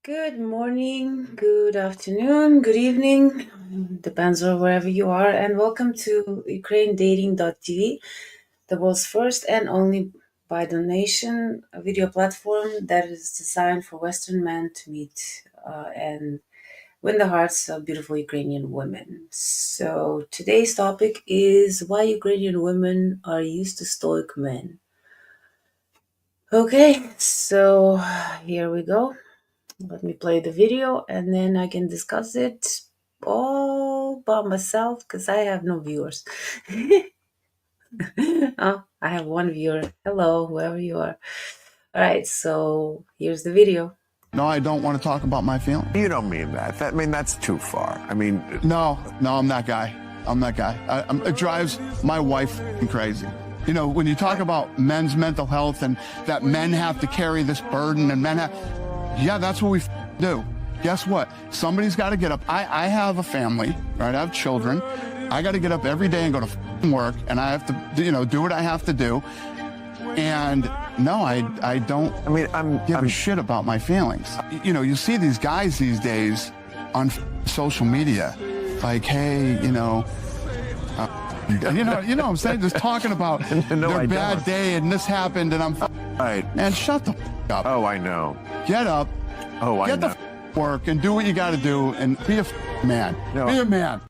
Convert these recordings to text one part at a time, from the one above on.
Good morning, good afternoon, good evening, depends on wherever you are, and welcome to UkraineDating.tv, the world's first and only by donation video platform that is designed for Western men to meet and win the hearts of beautiful Ukrainian women. So today's topic is why Ukrainian women are used to Stoic men. Okay, so here we go. Let me play the video and then I can discuss it all by myself because I have no viewers. Oh, I have one viewer. Hello, whoever you are. All right, so here's the video. No, I don't want to talk about my feelings. You don't mean that. That's too far. No, I'm that guy. It drives my wife crazy. You know, when you talk about men's mental health and that men have to carry this burden and that's what we do. Guess what? Somebody's got to get up. I have a family, right? I have children. I got to get up every day and go to work, and I have to, do what I have to do. And no, I don't give a shit about my feelings. You know, you see these guys these days on social media, like, hey, you know what I'm saying? Just talking about their bad day and this happened and I'm right. Man, shut the up. Oh, I know. Get up. Oh, I Get know. the work and do what you got to do and be a man. No. Be a man.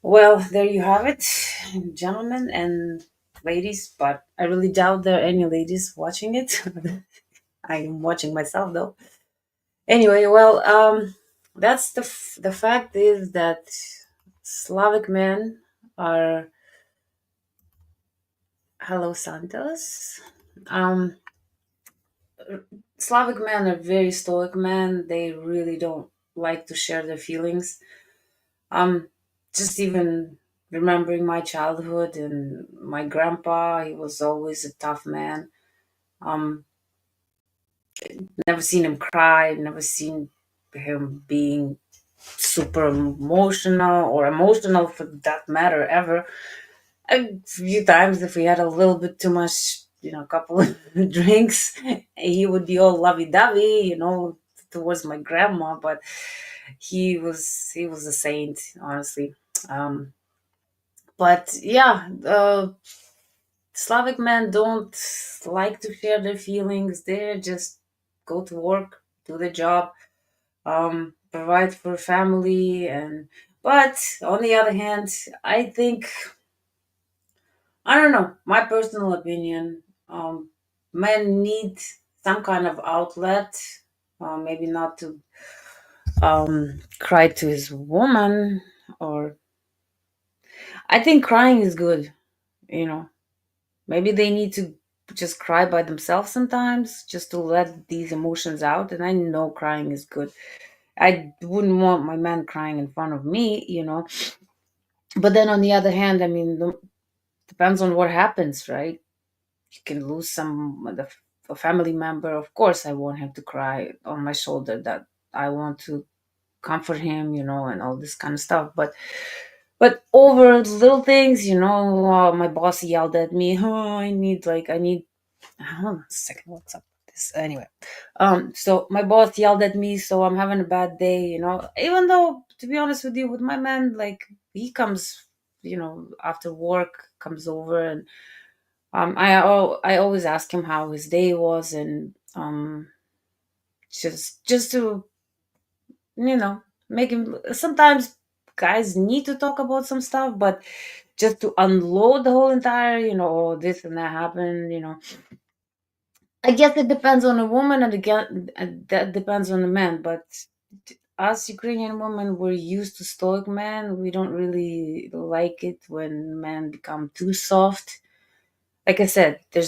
Well, there you have it, gentlemen and ladies, but I really doubt there are any ladies watching it. I'm watching myself though. Anyway, that's the fact is that Slavic men are hello Santos. Slavic men are very stoic men. They really don't like to share their feelings. Just even remembering my childhood and my grandpa, he was always a tough man. Never seen him cry, never seen him being super emotional or emotional for that matter ever. A few times if we had a little bit too much, a couple of drinks, he would be all lovey-dovey, towards my grandma, but he was a saint, honestly. But yeah, Slavic men don't like to share their feelings. They just go to work, do their job, provide for family, but on the other hand, I think, I don't know, my personal opinion, men need some kind of outlet, maybe not to cry to his woman, or I think crying is good, you know. Maybe they need to just cry by themselves sometimes, just to let these emotions out. And I know crying is good. I wouldn't want my man crying in front of me. But then on the other hand, depends on what happens, right? You can lose a family member. Of course, I want him to cry on my shoulder. That I want to comfort him, and all this kind of stuff. But over little things, my boss yelled at me. Oh, I need. Hold on a second. What's up with this? Anyway, so my boss yelled at me, so I'm having a bad day. Even though, to be honest with you, with my man, like he comes, after work, comes over, and I always ask him how his day was, and just to make him. Sometimes guys need to talk about some stuff, but just to unload the whole entire, "Oh, this and that happened. I guess it depends on the woman, and again, that depends on the man. But us Ukrainian women, we're used to stoic men. We don't really like it when men become too soft. Like I said, there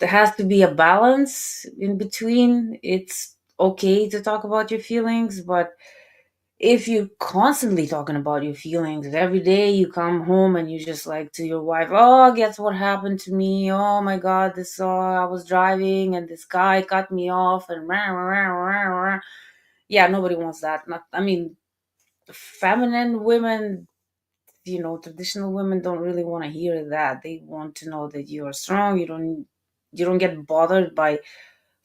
has to be a balance in between. It's okay to talk about your feelings, but if you're constantly talking about your feelings every day, you come home and you just like to your wife, oh, guess what happened to me? Oh my god, I was driving and this guy cut me off, and rah, rah, rah, rah. Yeah, nobody wants that. Not I mean Feminine women, traditional women don't really want to hear that. They want to know that you are strong. You don't get bothered by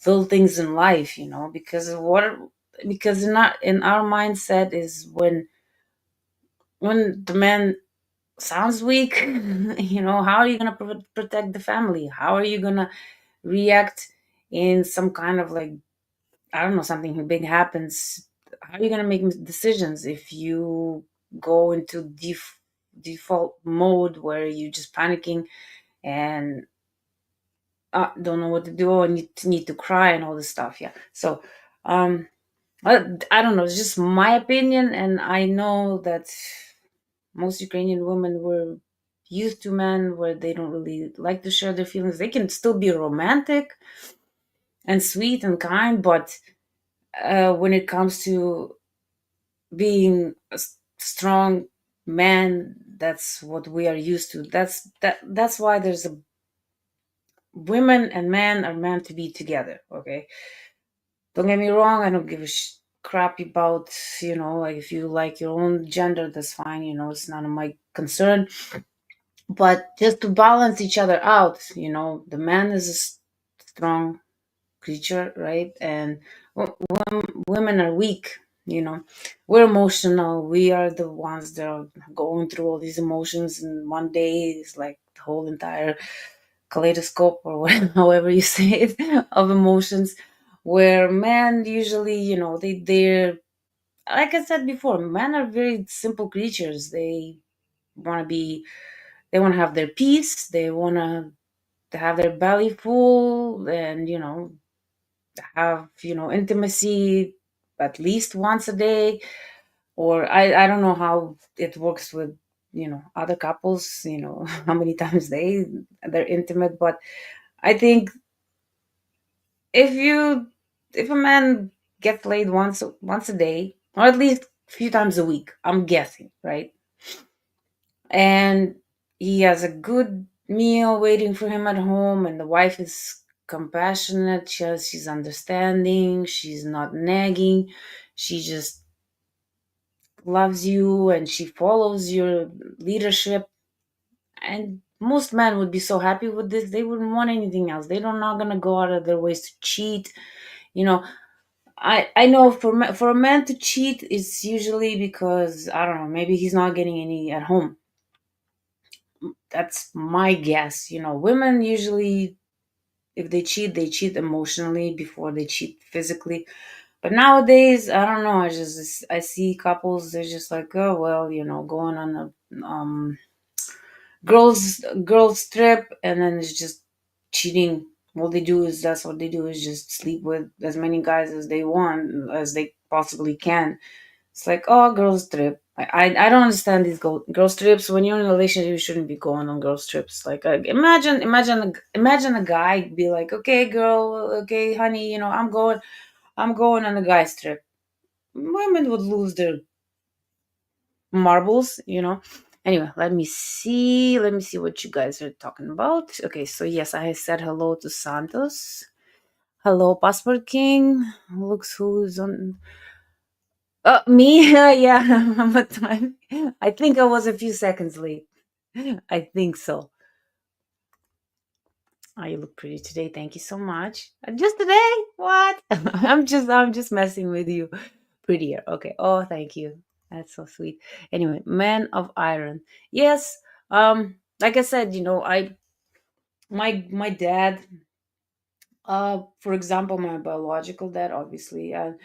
little things in life, because in our mindset is when the man sounds weak, how are you gonna protect the family? How are you gonna react in some kind of, like, I don't know, something big happens? How are you gonna make decisions if you go into default mode where you just panicking and don't know what to do and you need to cry and all this stuff? Yeah. So, um, I don't know. It's just my opinion, and I know that most Ukrainian women were used to men where they don't really like to share their feelings. They can still be romantic and sweet and kind, but when it comes to being a strong man, that's what we are used to. That's why there's a women and men are meant to be together. Okay, don't get me wrong. I don't give a crap about, like, if you like your own gender, that's fine. It's none of my concern. But just to balance each other out, the man is a strong creature, right? And women are weak. We're emotional. We are the ones that are going through all these emotions, and one day is like the whole entire kaleidoscope, or whatever, however you say it, of emotions. Where men usually, they're, like I said before, men are very simple creatures. Want to be they want to have their peace. They want to have their belly full, and have intimacy at least once a day. Or I don't know how it works with other couples, how many times they're intimate. But I think if a man gets laid once a day, or at least a few times a week, I'm guessing, right? And he has a good meal waiting for him at home, and the wife is compassionate, she's understanding, she's not nagging, she just loves you and she follows your leadership. And most men would be so happy with this, they wouldn't want anything else. They're not gonna go out of their ways to cheat. you know I know for a man to cheat, it's usually because, I don't know, maybe he's not getting any at home. That's my guess. Women usually, if they cheat emotionally before they cheat physically. But nowadays, I don't know. I see couples. They're just like, oh well, going on a girls trip, and then it's just cheating. All they do is That's what they do, is just sleep with as many guys as they want, as they possibly can. It's like, oh, girls trip. I don't understand these girls trips. When you're in a relationship, you shouldn't be going on girls trips. Like, imagine a guy be like, okay, girl, okay, honey, I'm going on a guy's trip. Women would lose their marbles. Anyway, let me see what you guys are talking about. Okay, so yes, I said hello to Santos. Hello, Passport King. Looks who's on. Me? Yeah, I'm a time. I think I was a few seconds late. I think so. Oh, you look pretty today. Thank you so much. Just today? What? I'm just messing with you. Prettier. Okay. Oh, thank you. That's so sweet. Anyway, Man of Iron. Yes. Like I said, my dad, for example, my biological dad, obviously, I've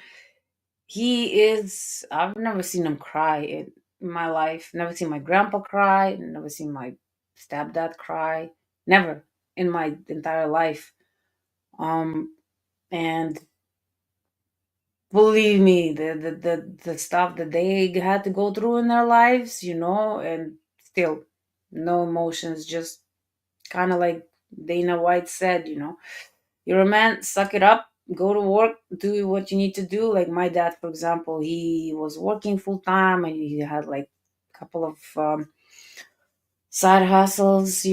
never seen him cry in my life. Never seen my grandpa cry. Never seen my stepdad cry. Never in my entire life. And believe me, the stuff that they had to go through in their lives, and still no emotions, just kind of like Dana White said, you're a man, suck it up, go to work, do what you need to do. Like my dad, for example, he was working full time, and he had like a couple of side hustles,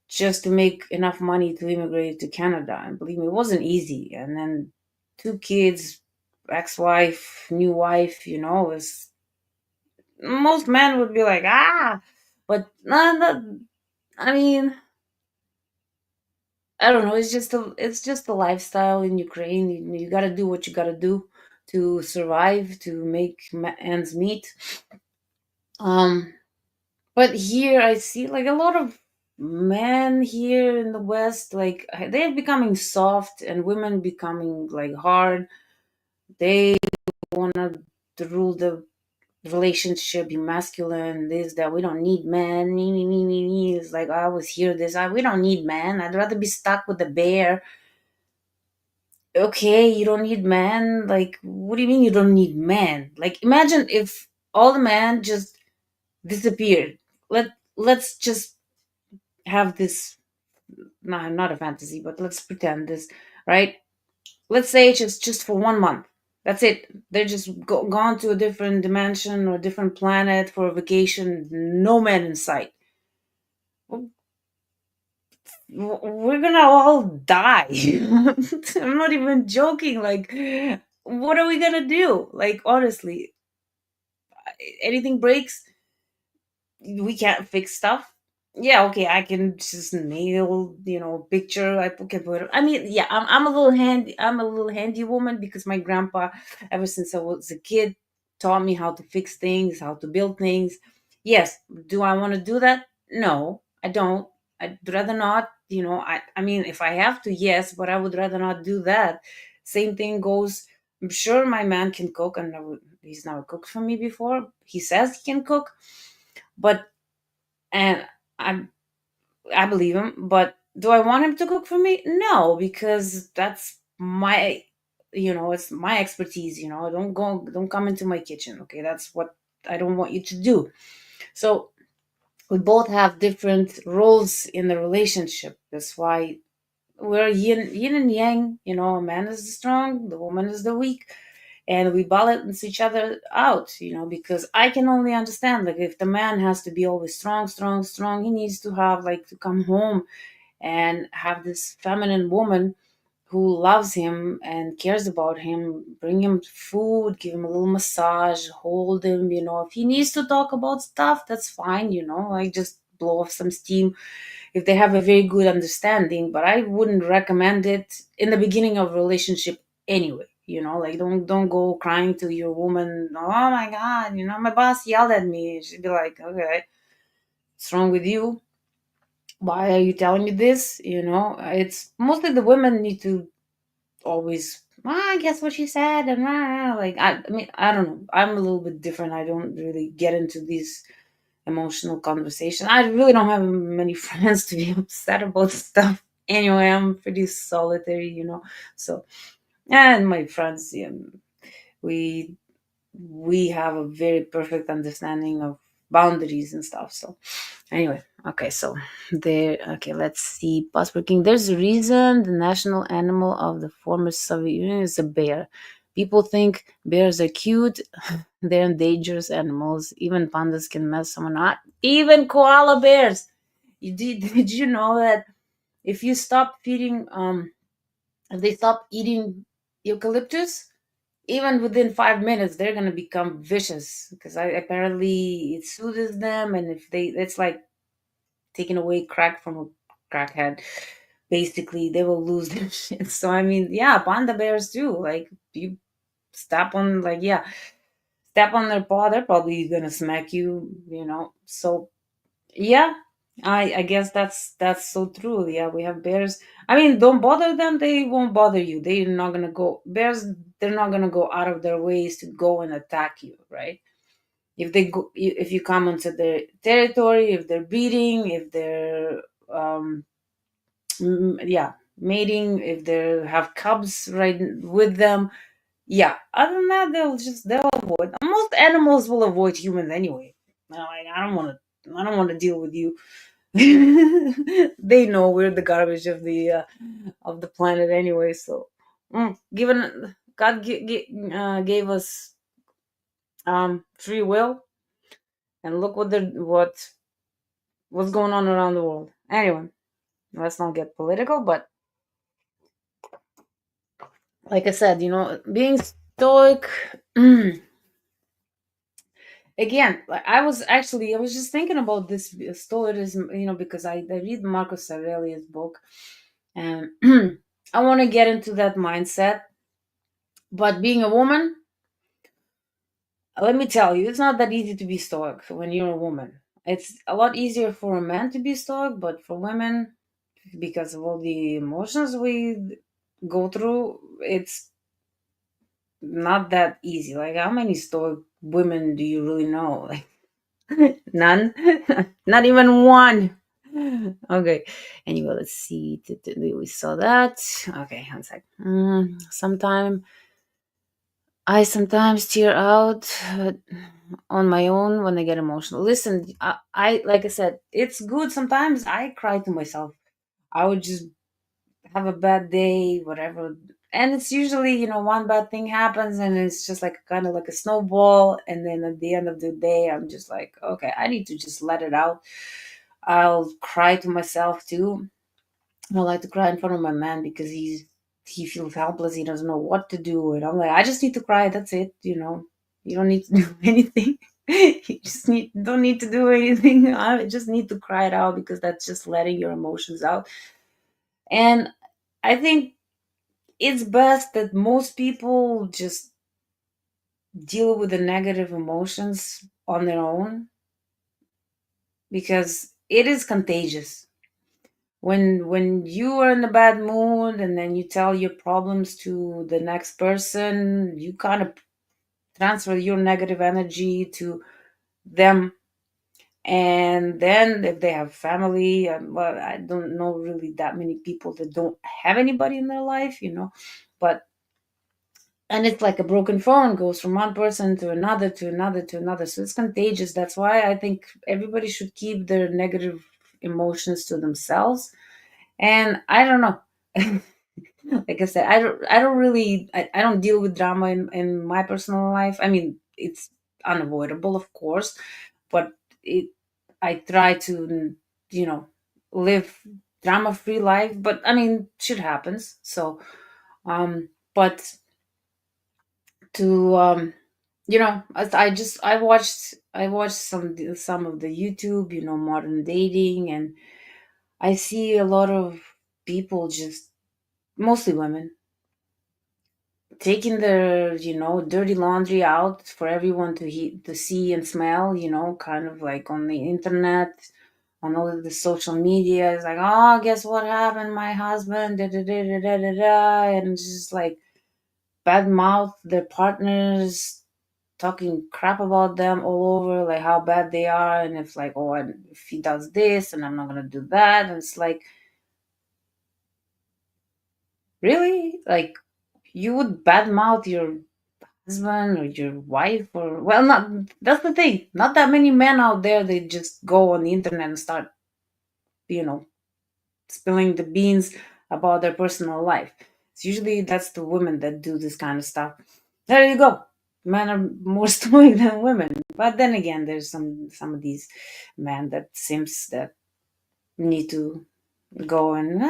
just to make enough money to immigrate to Canada. And believe me, it wasn't easy. And then two kids, ex-wife, new wife, is most men would be like, but no, I mean, I don't know. It's just a lifestyle in Ukraine. You got to do what you got to do to survive, to make ends meet. Um, but here I see like a lot of men here in the West, like they're becoming soft, and women becoming like hard. They wanna to rule the relationship, be masculine, this, that. We don't need men. Me, me, me, me, me. It's like I always hear this. We don't need men. I'd rather be stuck with the bear. Okay, you don't need men. Like, what do you mean you don't need men? Like, imagine if all the men just disappeared. Let's just have this. No, not a fantasy, but let's pretend this, right? Let's say just for 1 month. That's it. They're just gone to a different dimension or different planet for a vacation. No man in sight. We're gonna all die. I'm not even joking. Like, what are we gonna do? Like, honestly, anything breaks, we can't fix stuff. Yeah, okay, I can just nail, picture. Can put it. I mean, yeah, I'm a little handy. I'm a little handy woman because my grandpa, ever since I was a kid, taught me how to fix things, how to build things. Yes, do I want to do that? No, I don't. I'd rather not. I mean, if I have to, yes, but I would rather not do that. Same thing goes. I'm sure my man can cook, and he's never cooked for me before. He says he can cook, but and I I believe him, but do I want him to cook for me? No, because that's my it's my expertise, don't come into my kitchen, okay? That's what I don't want you to do. So we both have different roles in the relationship. That's why we're yin and yang, a man is the strong, the woman is the weak, and we balance each other out, because I can only understand, like, if the man has to be always strong, strong, strong, he needs to have, like, to come home and have this feminine woman who loves him and cares about him, bring him food, give him a little massage, hold him, if he needs to talk about stuff, that's fine, like, just blow off some steam if they have a very good understanding. But I wouldn't recommend it in the beginning of a relationship anyway. Like, don't go crying to your woman. Oh my God, my boss yelled at me. She'd be like, okay, what's wrong with you? Why are you telling me this? It's mostly the women need to always. Guess what she said, and like, I mean, I don't know. I'm a little bit different. I don't really get into these emotional conversation. I really don't have many friends to be upset about stuff. Anyway, I'm pretty solitary, So, and my friends, yeah, we we have a very perfect understanding of boundaries and stuff. So, anyway, okay, so there. Okay, let's see. Past working. There's a reason the national animal of the former Soviet Union is a bear. People think bears are cute. They're dangerous animals. Even pandas can mess someone up. Even koala bears. Did you know that if you stop feeding if they stop eating eucalyptus, even within 5 minutes they're gonna become vicious because apparently it soothes them, and if they it's like taking away crack from a crackhead. Basically, they will lose their shit. So I mean, yeah, panda bears too. Like, you step on, like, yeah, step on their paw, they're probably gonna smack you. So yeah, I guess that's so true. Yeah, we have bears. I mean, don't bother them; they won't bother you. They're not gonna go bears. They're not gonna go out of their ways to go and attack you, right? If they go, if you come onto their territory, if they're breeding, if they're yeah, mating, if they have cubs right with them, yeah. Other than that, they'll avoid. Most animals will avoid humans anyway. Like, I don't want to deal with you. They know we're the garbage of the planet anyway. So, given God gave us free will, and look what's going on around the world. Anyway, let's not get political, but like I said, being stoic. Again, like, I was just thinking about this stoicism, because I read Marcus Aurelius' book, And I want to get into that mindset. But being a woman, let me tell you, it's not that easy to be stoic when you're a woman. It's a lot easier for a man to be stoic, but for women, because of all the emotions we go through, it's not that easy. Like, how many stoic women do you really know? Like, none, not even one. Okay. Anyway, let's see. We saw that. Okay, one sec. I sometimes tear out on my own when I get emotional. Listen, I like I said, it's good. Sometimes I cry to myself. I would just have a bad day, whatever. And it's usually, one bad thing happens and it's just like kind of like a snowball. And then at the end of the day, I'm just like, okay, I need to just let it out. I'll cry to myself too. I like to cry in front of my man because he feels helpless. He doesn't know what to do. And I'm like, I just need to cry. That's it. You don't need to do anything. You just don't need to do anything. I just need to cry it out because that's just letting your emotions out. And I think it's best that most people just deal with the negative emotions on their own because it is contagious. When you are in a bad mood and then you tell your problems to the next person, you kind of transfer your negative energy to them. And then if they have family, well, I don't know really that many people that don't have anybody in their life, but and it's like a broken phone, goes from one person to another to another to another, so it's contagious. That's why I think everybody should keep their negative emotions to themselves. And I don't know. Like I said, I don't really, I don't deal with drama in my personal life. I mean, it's unavoidable, of course, but it I try to, you know live drama free life. But I mean, shit happens. So but to I watched some of the YouTube, modern dating, and I see a lot of people, just mostly women, taking their dirty laundry out for everyone to see and smell, kind of like on the internet, on all of the social media. It's like, oh, guess what happened, my husband, da da da da da da da. And it's just like bad mouth their partners, talking crap about them all over, like how bad they are, and it's like, oh, and if he does this and I'm not gonna do that. And it's like, really? Like, you would badmouth your husband or your wife? Or, well, not, that's the thing, not that many men out there, they just go on the internet and start you know spilling the beans about their personal life. It's usually that's the women that do this kind of stuff. There you go. Men are more stoic than women. But then again, there's some of these men that seems that need to go and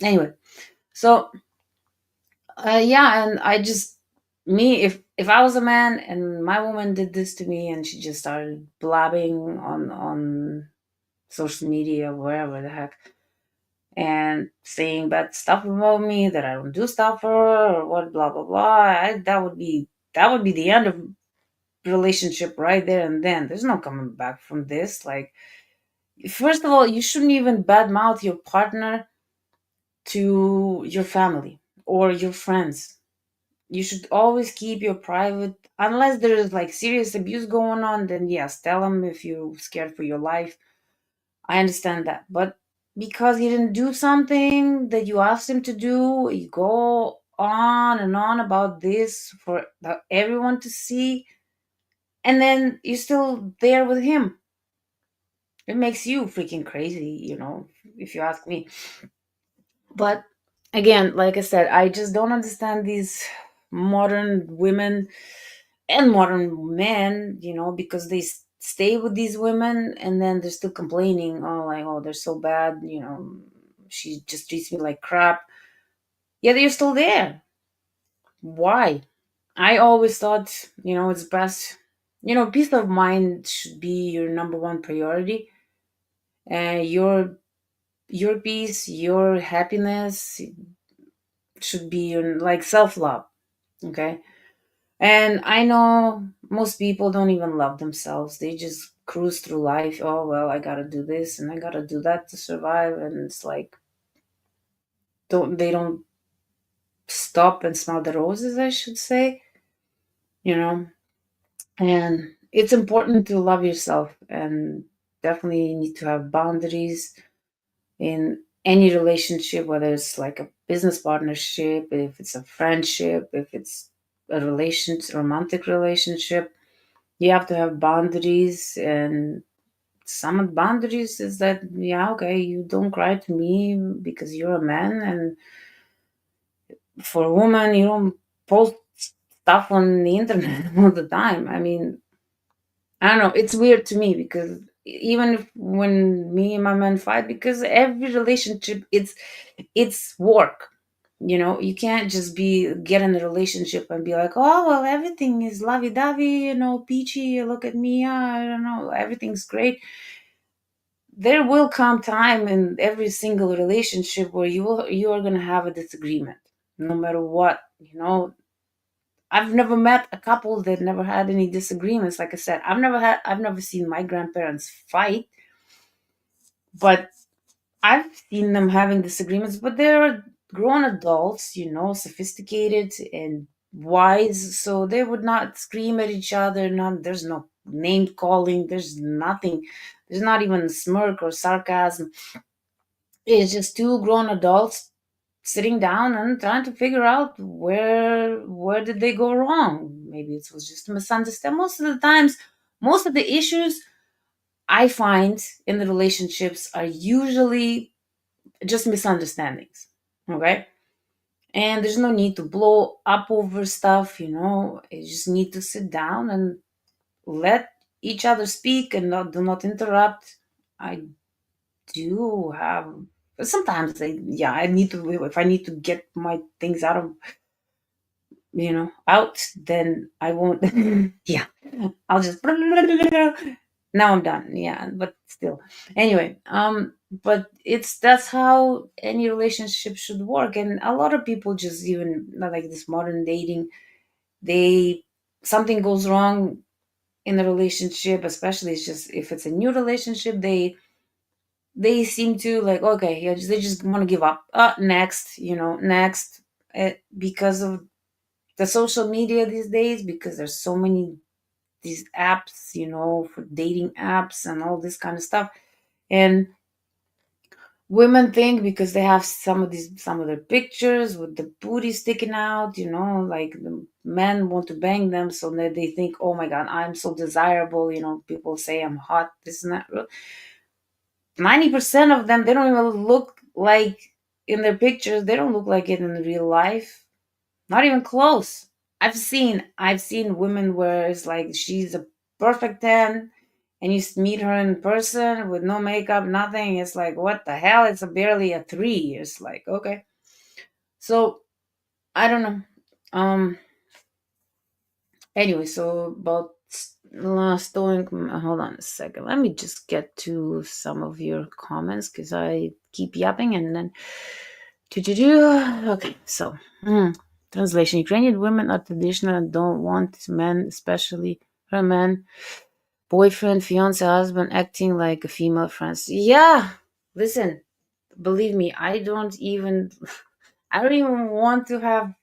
anyway. So yeah, and I just, me, if I was a man and my woman did this to me and she just started blabbing on social media, wherever the heck, and saying bad stuff about me, that I don't do stuff for her or what, blah blah blah. That would be the end of relationship right there and then. There's no coming back from this. Like, first of all, you shouldn't even badmouth your partner to your family or your friends. You should always keep your private, unless there is like serious abuse going on. Then yes, tell them if you're scared for your life. I understand that. But because he didn't do something that you asked him to do, you go on and on about this for everyone to see, and then you're still there with him. It makes you freaking crazy, if you ask me. But again, like I said, I just don't understand these modern women and modern men, because they stay with these women and then they're still complaining, oh, like, oh, they're so bad, she just treats me like crap. Yeah, they're still there. Why? I always thought, it's best, peace of mind should be your number one priority. And your your peace, your happiness should be your, like, self-love. Okay. And I know most people don't even love themselves. They just cruise through life. Oh, well, I gotta do this and I gotta do that to survive. And it's like, don't stop and smell the roses, I should say, you know. And it's important to love yourself, and definitely need to have boundaries in any relationship, whether it's like a business partnership, if it's a friendship, if it's a romantic relationship. You have to have boundaries, and some of the boundaries is that, yeah, okay, you don't cry to me because you're a man, and for a woman, you don't post stuff on the internet all the time. I mean, I don't know. It's weird to me because even if when me and my man fight, because every relationship, it's work. You know, you can't just be get in a relationship and be like, oh well, everything is lovey dovey, you know, peachy. Look at me, I don't know, everything's great. There will come time in every single relationship where you are gonna have a disagreement, no matter what. You know, I've never met a couple that never had any disagreements. Like I said, I've never seen my grandparents fight, but I've seen them having disagreements. But they're grown adults, you know, sophisticated and wise, so they would not scream at each other. None. There's no name calling. There's nothing. There's not even smirk or sarcasm. It's just two grown adults sitting down and trying to figure out where did they go wrong. Maybe it was just a misunderstanding. Most of the times, most of the issues I find in the relationships are usually just misunderstandings. Okay. And there's no need to blow up over stuff, you know. You just need to sit down and let each other speak and do not interrupt. I do have sometimes I need to, if I need to get my things out of, you know, out, then I won't. Yeah, I'll just now I'm done. Yeah, but still, anyway, but it's that's how any relationship should work. And a lot of people just, even like this modern dating, they, something goes wrong in the relationship, especially it's just if it's a new relationship, they seem to like, okay, yeah, they just want to give up, next, you know, next, because of the social media these days, because there's so many these apps, you know, for dating apps and all this kind of stuff. And women think because they have some of their pictures with the booty sticking out, you know, like the men want to bang them, so that they think, oh my god, I'm so desirable, you know, people say I'm hot, this and that. 90% of them, they don't even look like, in their pictures, they don't look like it in real life. Not even close. I've seen women where it's like she's a perfect 10, and you meet her in person with no makeup, nothing. It's like, what the hell? It's barely a 3. It's like, okay. So I don't know. Anyway, so about Stoic. Hold on a second. Let me just get to some of your comments because I keep yapping and then. Okay, so translation: Ukrainian women are traditional and don't want men, especially her man, boyfriend, fiance, husband, acting like a female friends. Yeah, listen, believe me, I don't even. I don't even want to have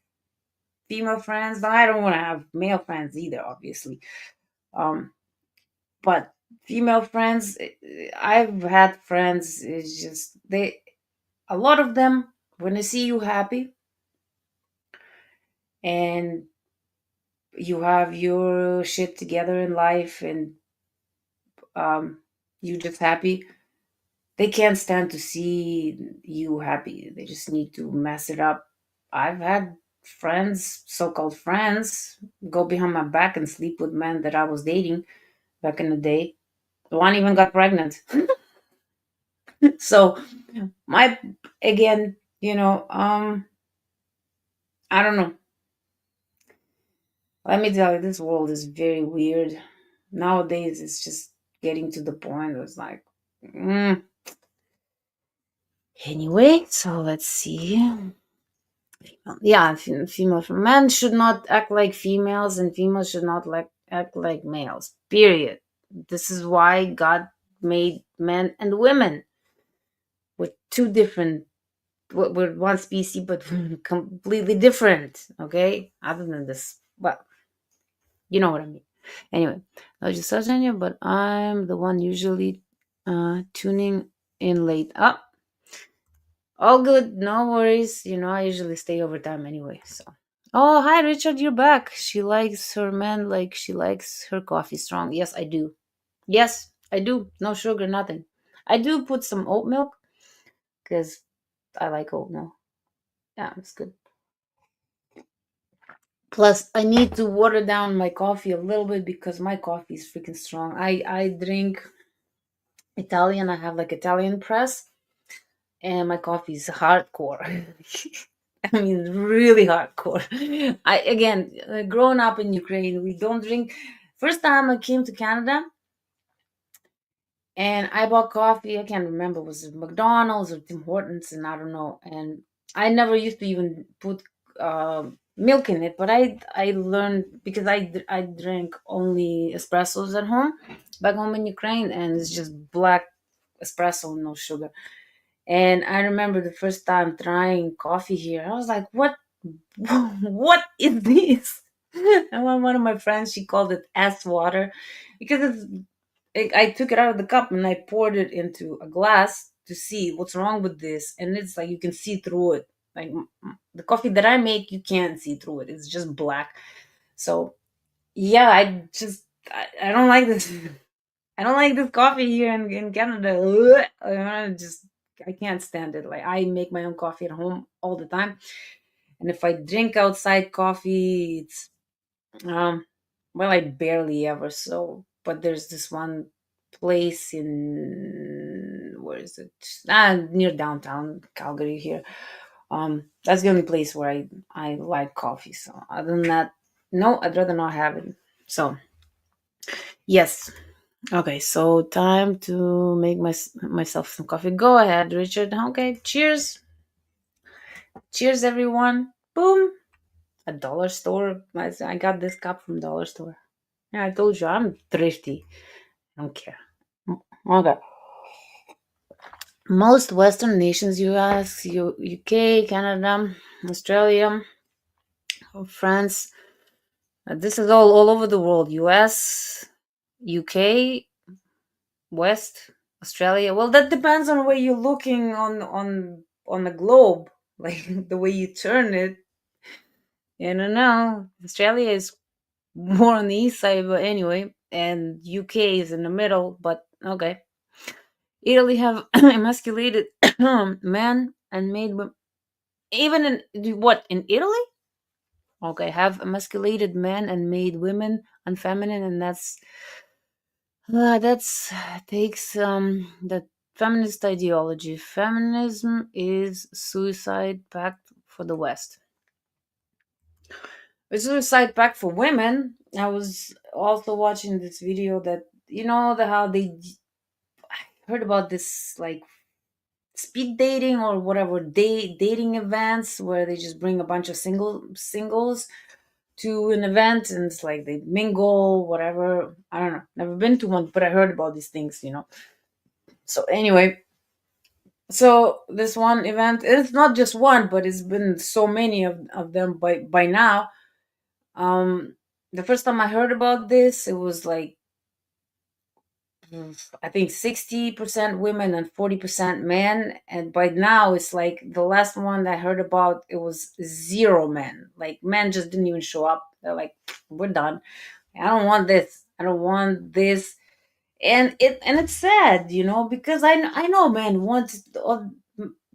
female friends. I don't want to have male friends either, obviously. Um, but female friends, I've had friends. It's just they. A lot of them, when they see you happy and you have your shit together in life, and you just happy, they can't stand to see you happy. They just need to mess it up. I've had friends, so-called friends, go behind my back and sleep with men that I was dating back in the day. One even got pregnant. So my, again, you know, I don't know. Let me tell you, this world is very weird. Nowadays it's just getting to the point where it's like, mm, Anyway, so let's see. Yeah, female. Men should not act like females, and females should not act like males. Period. This is why God made men and women with two different, with one species, but completely different. Okay, other than this, well, you know what I mean. Anyway, I was just searching you, but I'm the one usually tuning in late. Up. All good, no worries. I usually stay overtime anyway, so. Oh, hi, Richard, you're back. She likes her man like she likes her coffee strong. Yes, I do. Yes, I do. No sugar, nothing. I do put some oat milk because I like oat milk. Yeah, it's good. Plus, I need to water down my coffee a little bit because my coffee is freaking strong. I drink Italian. I have like Italian press, and my coffee is hardcore. I mean, really hardcore. I again, growing up in Ukraine, we don't drink. First time I came to Canada, and I bought coffee. I can't remember, was it McDonald's or Tim Hortons, and I don't know. And I never used to even put milk in it, but I learned because I drank only espressos at home, back home in Ukraine, and it's just black espresso, no sugar. And I remember the first time trying coffee here, I was like, "What? What is this?" And one of my friends, she called it ass water because I took it out of the cup and I poured it into a glass to see what's wrong with this, and it's like you can see through it. Like the coffee that I make, you can't see through it; it's just black. So yeah, I don't like this. I don't like this coffee here in Canada. Ugh. I can't stand it. Like I make my own coffee at home all the time, and if I drink outside coffee, it's um, well, I barely ever so. But there's this one place in, where is it? Near downtown Calgary here. That's the only place where I like coffee. So other than that, no, I'd rather not have it. So yes. Okay, so time to make myself some coffee. Go ahead, Richard. Okay, cheers. Cheers, everyone. Boom. A dollar store. I got this cup from dollar store. Yeah, I told you I'm thrifty. I don't care. Okay. Most Western nations, US, UK, Canada, Australia, France. This is all over the world. US, UK, West, Australia. Well, that depends on where you're looking on the globe, like the way you turn it. I don't know. Australia is more on the east side, but anyway, and UK is in the middle. But okay, Italy have emasculated men and made even in what in Italy? Okay, have emasculated men and made women unfeminine, and that's takes the feminist ideology. Feminism is suicide pact for the West. A suicide pact for women. I was also watching this video that the how they heard about this like speed dating or whatever dating events where they just bring a bunch of singles to an event and it's like they mingle whatever. I don't know, never been to one, but I heard about these things. So anyway, so this one event, it's not just one, but it's been so many of them by now. The first time I heard about this, it was like I think 60% women and 40% men. And by now, it's like the last one that I heard about, it was zero men. Like, men just didn't even show up. They're like, we're done. I don't want this. I don't want this. And it's sad, because I know men want,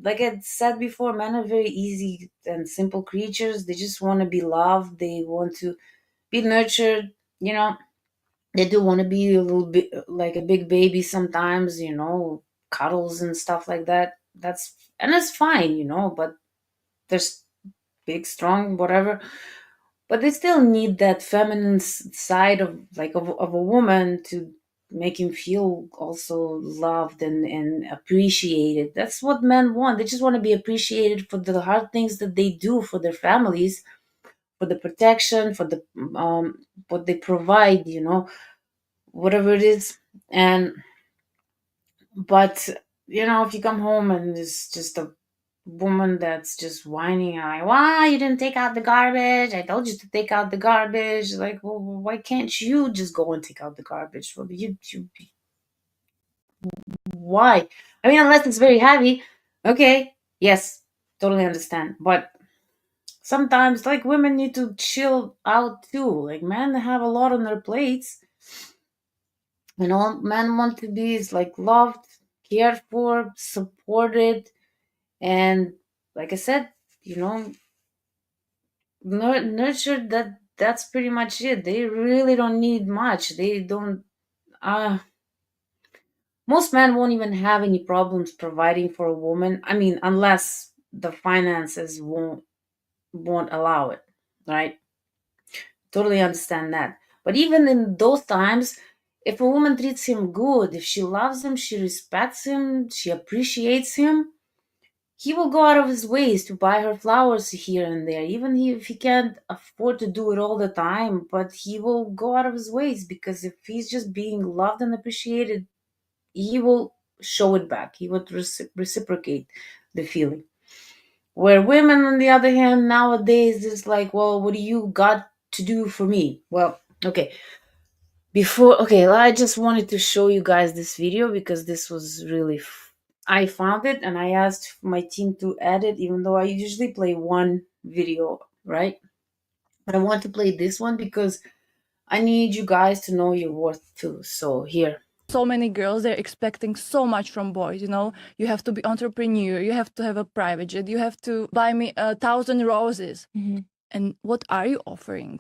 like I said before, men are very easy and simple creatures. They just want to be loved. They want to be nurtured, you know they do want to be a little bit like a big baby sometimes, cuddles and stuff like that. That's fine, but there's big, strong, whatever. But they still need that feminine side of a woman to make him feel also loved and appreciated. That's what men want. They just want to be appreciated for the hard things that they do for their families, for the protection, for the what they provide, whatever it is. And but if you come home and it's just a woman that's just whining like, why you didn't take out the garbage, I told you to take out the garbage, like, well, why can't you just go and take out the garbage? Well, why? I mean, unless it's very heavy. Okay, yes, totally understand, but sometimes like women need to chill out too. Like men have a lot on their plates. Men want to be is like loved, cared for, supported, and like I said, you know nurtured. That's pretty much it. They really don't need much. They don't uh Most men won't even have any problems providing for a woman. I mean, unless the finances won't allow it, right? Totally understand that. But even in those times, if a woman treats him good, if she loves him, she respects him, she appreciates him, he will go out of his ways to buy her flowers here and there, even if he can't afford to do it all the time. But he will go out of his ways, because if he's just being loved and appreciated, he will show it back. He would reciprocate the feeling. Where women, on the other hand, nowadays is like, well, what do you got to do for me? Well, okay. I just wanted to show you guys this video because this was really. I found it and I asked my team to add it, even though I usually play one video, right? But I want to play this one because I need you guys to know your worth too. So here. So many girls, they're expecting so much from boys, you have to be entrepreneur, you have to have a private jet, you have to buy me 1,000 roses. And what are you offering?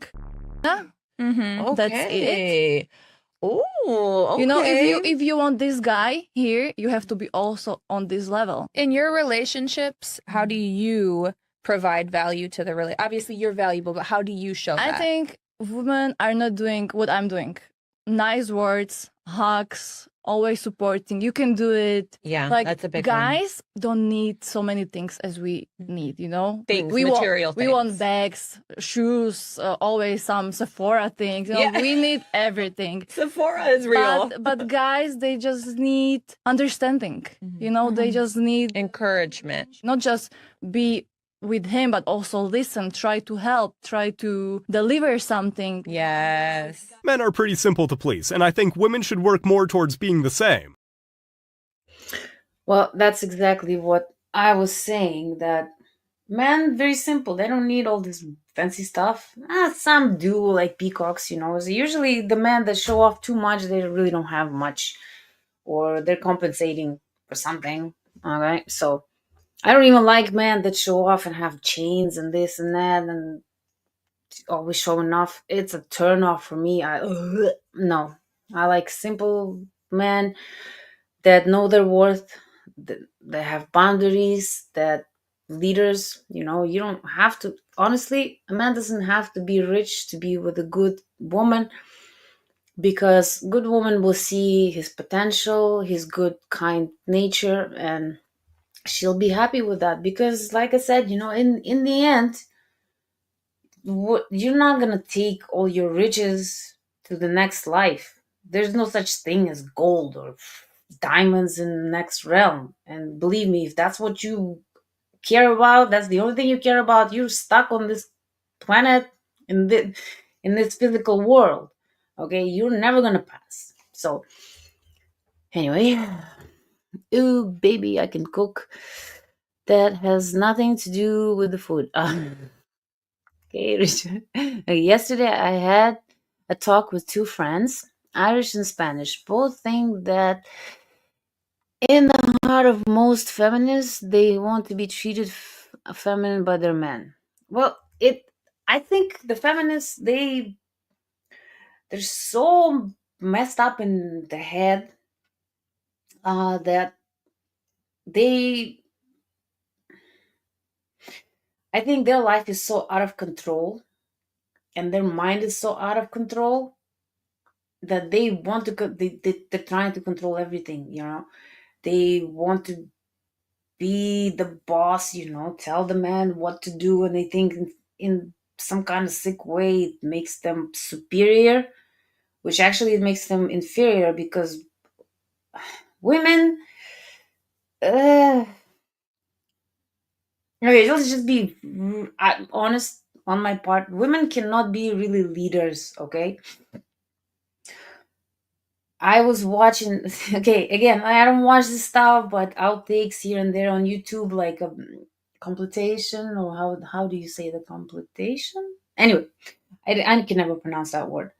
That's it. Oh, okay. If you want this guy here, you have to be also on this level. In your relationships, how do you provide value to the relationship? Obviously, you're valuable, but how do you show that? I think women are not doing what I'm doing. Nice words, hugs, always supporting. You can do it. Yeah, like, that's a big guys don't need so many things as we need, Things, we material want, things. We want bags, shoes, always some Sephora things. We need everything. Sephora is real. But guys, they just need understanding. They just need encouragement. Not just be with him, but also listen, try to help, try to deliver something. Yes. Men are pretty simple to please, and I think women should work more towards being the same. Well, that's exactly what I was saying, that men, very simple. They don't need all this fancy stuff. Some do, like peacocks, So usually the men that show off too much, they really don't have much, or they're compensating for something. All right. So I don't even like men that show off and have chains and this and that and always showing off. It's a turn off for me. No. I like simple men that know their worth, that have boundaries, that leaders. You don't have to. Honestly, a man doesn't have to be rich to be with a good woman, because good woman will see his potential, his good, kind nature, and she'll be happy with that. Because like I said, in the end, you're not gonna take all your riches to the next life. There's no such thing as gold or diamonds in the next realm. And believe me, if that's what you care about, that's the only thing you care about, you're stuck on this planet, in this physical world. Okay, you're never gonna pass. So anyway, ooh baby, I can cook. That has nothing to do with the food. Okay, Richard. Yesterday I had a talk with two friends, Irish and Spanish. Both think that in the heart of most feminists, they want to be treated feminine by their men. Well, I think the feminists, they're so messed up in the head, that they, I think their life is so out of control and their mind is so out of control that they want to they're trying to control everything, they want to be the boss, tell the man what to do, and they think in some kind of sick way it makes them superior, which actually it makes them inferior, because women, uh, okay, let's just be honest on my part. Women cannot be really leaders, okay? I was watching, okay, again, I don't watch this stuff, but outtakes here and there on YouTube, like a completation, or how do you say the completation? Anyway, I can never pronounce that word.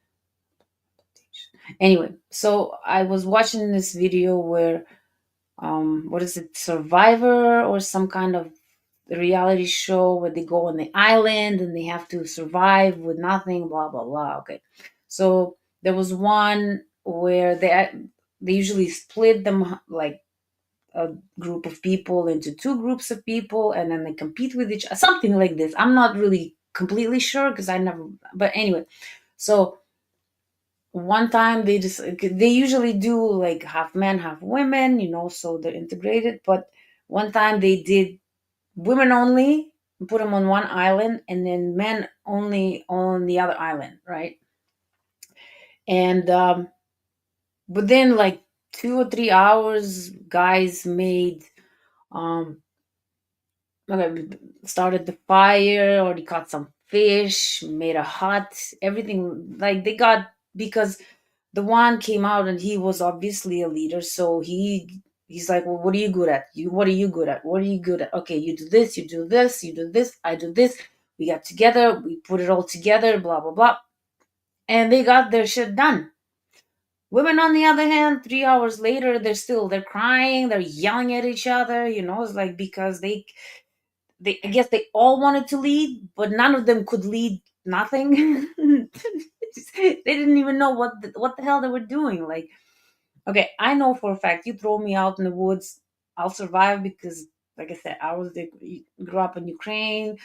Anyway, so I was watching this video where, what is it, Survivor or some kind of reality show, where they go on the island and they have to survive with nothing, blah blah blah. Okay, so there was one where they usually split them, like a group of people into two groups of people, and then they compete with each, something like this. I'm not really completely sure because I never, but anyway, so one time they usually do like half men half women, so they're integrated. But one time they did women only, put them on one island, and then men only on the other island, right? And within like 2 or 3 hours, guys made, um okay, started the fire, already caught some fish, made a hut, everything, like they got, because the one came out and he was obviously a leader, so he's like, well, what are you good at? What are you good at? What are you good at? Okay, you do this, you do this, you do this, I do this. We got together, we put it all together, blah blah blah, and they got their shit done. Women, on the other hand, 3 hours later, they're crying, they're yelling at each other. It's like, because they I guess they all wanted to lead, but none of them could lead nothing. They didn't even know what the hell they were doing. Like, okay, I know for a fact, you throw me out in the woods, I'll survive, because, like I said, grew up in Ukraine,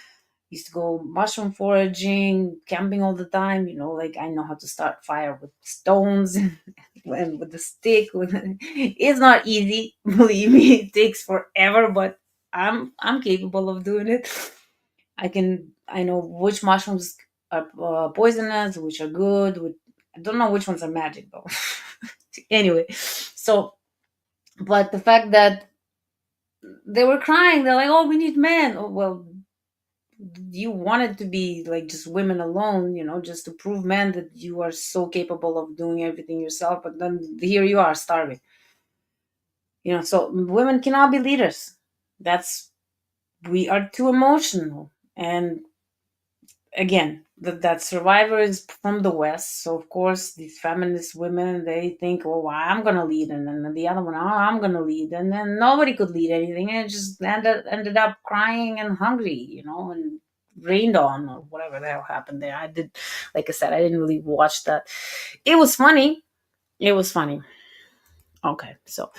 used to go mushroom foraging, camping all the time. Like, I know how to start fire with stones and with the stick. It's not easy, believe me. It takes forever, but I'm capable of doing it. I know which mushrooms are poisonous, which are good. I don't know which ones are magic though. Anyway, so, but the fact that they were crying, they're like, "Oh, we need men." Oh, well, you wanted to be like just women alone, just to prove men that you are so capable of doing everything yourself. But then here you are starving. So women cannot be leaders. That's We are too emotional. And again, that Survivor is from the West, so of course these feminist women, they think, oh, well, I'm gonna lead, and then the other one, oh, I'm gonna lead, and then nobody could lead anything, and it just ended up crying and hungry, and rained on, or whatever the hell happened there. Like I said, I didn't really watch that. It was funny. It was funny. Okay, so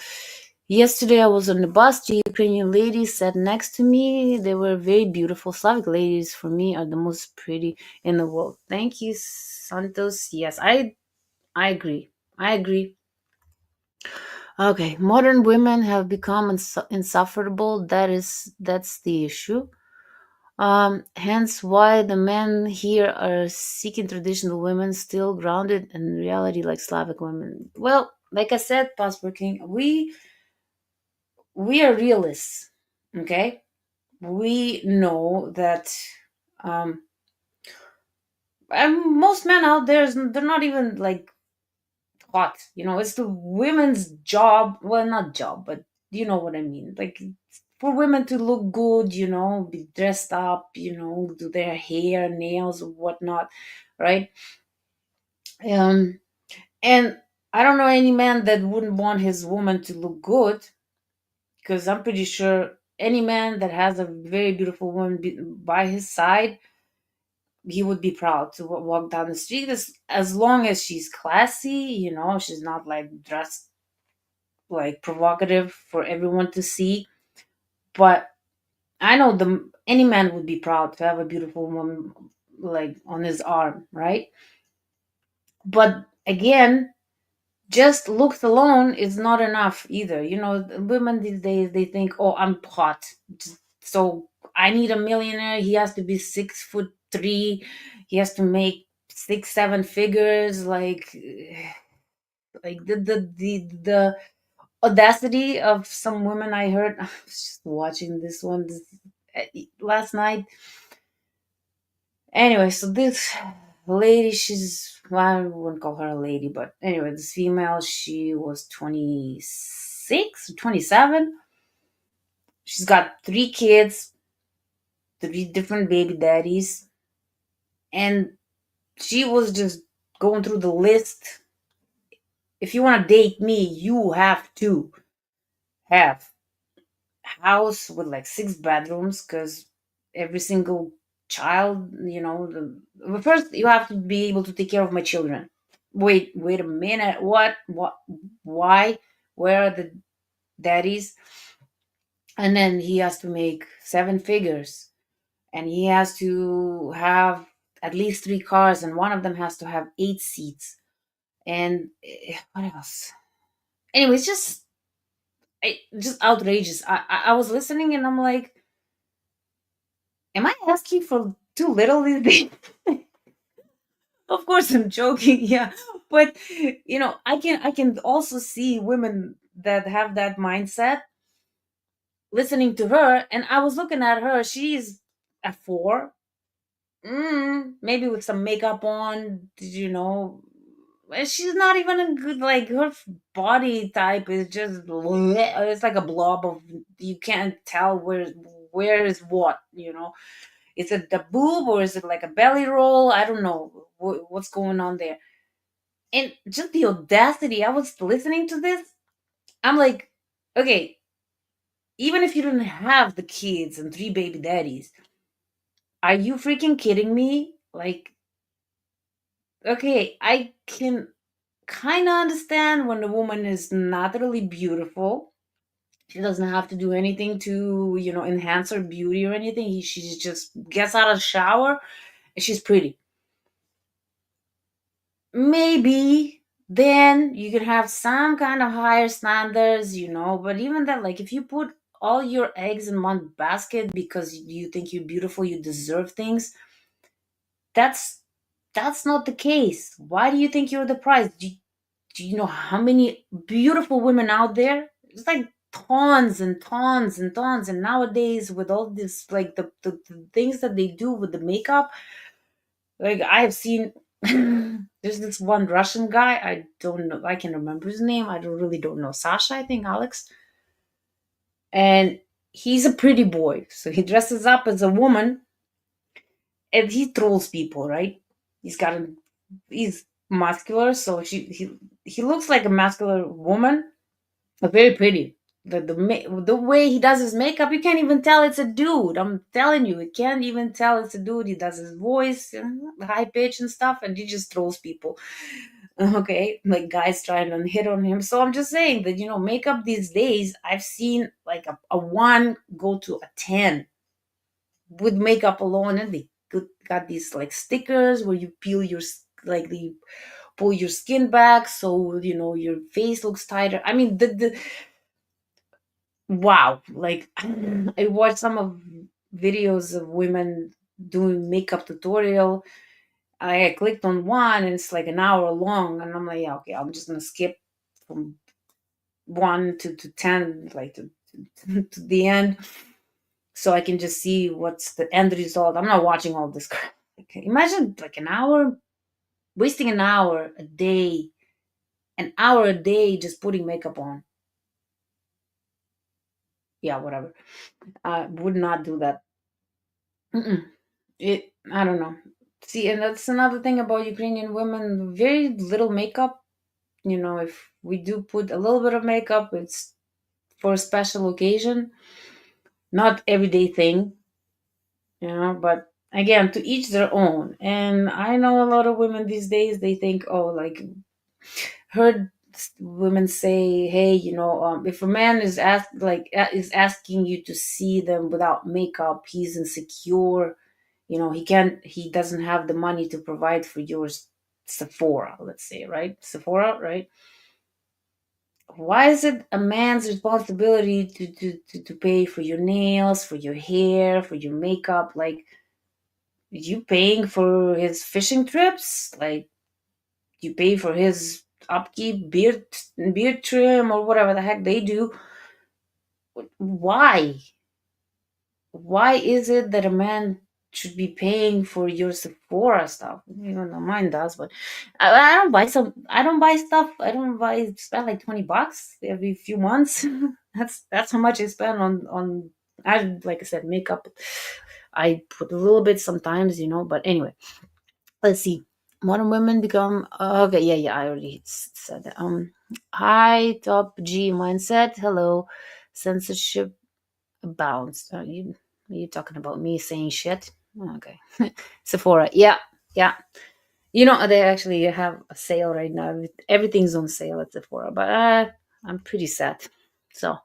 yesterday I was on the bus. The Ukrainian ladies sat next to me. They were very beautiful. Slavic ladies, for me, are the most pretty in the world. Thank you, Santos. Yes, I agree. I agree. Okay, modern women have become insufferable. That's the issue. Hence why the men here are seeking traditional women still grounded in reality like Slavic women. Well, like I said, Passport King, we are realists, okay? We know that, um and most men out there, they're not even like hot, it's the women's job, well, not job, but you know what I mean, like, for women to look good, be dressed up, do their hair, nails, whatnot, right? um and I don't know any man that wouldn't want his woman to look good, because I'm pretty sure any man that has a very beautiful woman by his side, he would be proud to walk down the street, as long as she's classy, she's not like dressed like provocative for everyone to see. But I know any man would be proud to have a beautiful woman like on his arm, right? But again, just looks alone is not enough either. Women these days, they think, oh, I'm hot, so I need a millionaire. He has to be 6'3". He has to make 6, 7 figures. Like the audacity of some women I heard. I was just watching this one last night. Anyway, so this lady, well, I wouldn't call her a lady, but anyway, this female, she was 26 or 27. She's got 3 kids, 3 different baby daddies, and she was just going through the list. If you want to date me, you have to have house with like 6 bedrooms, because every single child, first you have to be able to take care of my children. Wait a minute, what, why, where are the daddies? And then he has to make 7 figures, and he has to have at least 3 cars, and one of them has to have 8 seats. And what else? Anyway, it's just outrageous. I was listening, and I'm like, am I asking for too little these days? Of course, I'm joking, yeah. But I can also see women that have that mindset, listening to her, and I was looking at her. She's a 4, maybe with some makeup on, and she's not even a good, like, her body type is just it's like a blob of, you can't tell where is what. Is it the boob, or is it like a belly roll? I don't know what's going on there. And just the audacity. I was listening to this. I'm like, okay, even if you didn't have the kids and 3 baby daddies, are you freaking kidding me? Like, okay, I can kind of understand when a woman is not really beautiful. She doesn't have to do anything to, enhance her beauty or anything. She just gets out of the shower and she's pretty. Maybe then you can have some kind of higher standards, but even that, like, if you put all your eggs in one basket because you think you're beautiful, you deserve things, that's not the case. Why do you think you're the prize? Do you know how many beautiful women out there? It's like tons and tons and tons. And nowadays, with all this, like, the things that they do with the makeup, like, I have seen, there's this one Russian guy. I don't know. I can remember his name. I don't know. Sasha, I think, Alex. And he's a pretty boy. So he dresses up as a woman and he trolls people, right? He's muscular. So he looks like a muscular woman, but very pretty. The way he does his makeup, you can't even tell it's a dude. I'm telling you, you can't even tell it's a dude. He does his voice, high pitch and stuff, and he just trolls people. Okay, like guys trying to hit on him. So I'm just saying that, makeup these days, I've seen like a 1 go to a 10 with makeup alone, and they got these like stickers where you peel like the pull your skin back so your face looks tighter. I mean, the wow, like, I watched some of videos of women doing makeup tutorial. I clicked on one and it's like an hour long, and I'm like, yeah, okay, I'm just gonna skip from 1 to 10, like, to the end, so I can just see what's the end result. I'm not watching all this crap. Okay, imagine like an hour, wasting an hour a day just putting makeup on. Yeah, whatever. I would not do that. Mm-mm. I don't know. See, and that's another thing about Ukrainian women, very little makeup. If we do put a little bit of makeup, it's for a special occasion, not everyday thing. But again, to each their own. And I know a lot of women these days, they think, oh, like, heard women say, hey, if a man is asking you to see them without makeup, he's insecure. He doesn't have the money to provide for yours. Sephora, let's say, right? Sephora, right? Why is it a man's responsibility to pay for your nails, for your hair, for your makeup? Like, you paying for his fishing trips? Like, you pay for his upkeep, beard trim, or whatever the heck they do. Why? Why is it that a man should be paying for your Sephora stuff? Even though mine does, but I don't buy some. I don't buy stuff. I don't buy spend like $20 every few months. That's how much I spend on. I like I said, makeup. I put a little bit sometimes, but anyway, let's see. Modern women become okay. Yeah. I already said that. Hi, top G mindset. Hello, censorship bounced. You talking about me saying shit? Okay. Sephora. Yeah. They actually have a sale right now. Everything's on sale at Sephora, but I'm pretty sad. So,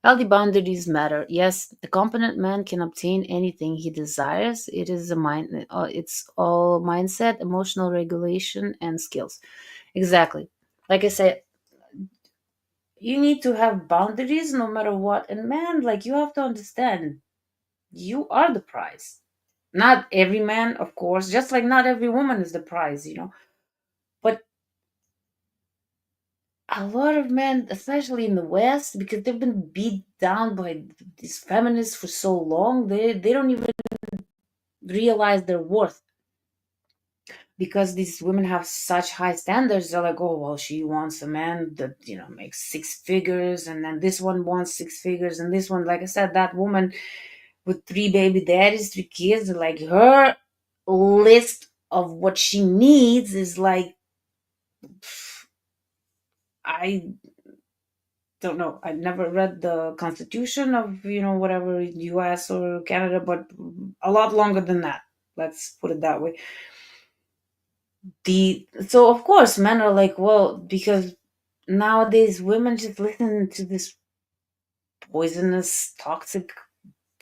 healthy boundaries matter. Yes, the competent man can obtain anything he desires. It is a mind. It's all mindset, emotional regulation, and skills. Exactly. Like I said, you need to have boundaries no matter what. And man, like, you have to understand, you are the prize. Not every man, of course, just like not every woman is the prize. But a lot of men, especially in the West, because they've been beat down by these feminists for so long, they don't even realize their worth, because these women have such high standards. They're like, oh, well, she wants a man that makes six figures, and then this one wants six figures, and this one, like I said, that woman with three baby daddies, three kids, like, her list of what she needs is like, I don't know. I never read the Constitution of whatever, US or Canada, but a lot longer than that. Let's put it that way. So of course men are like, well, because nowadays women just listen to this poisonous, toxic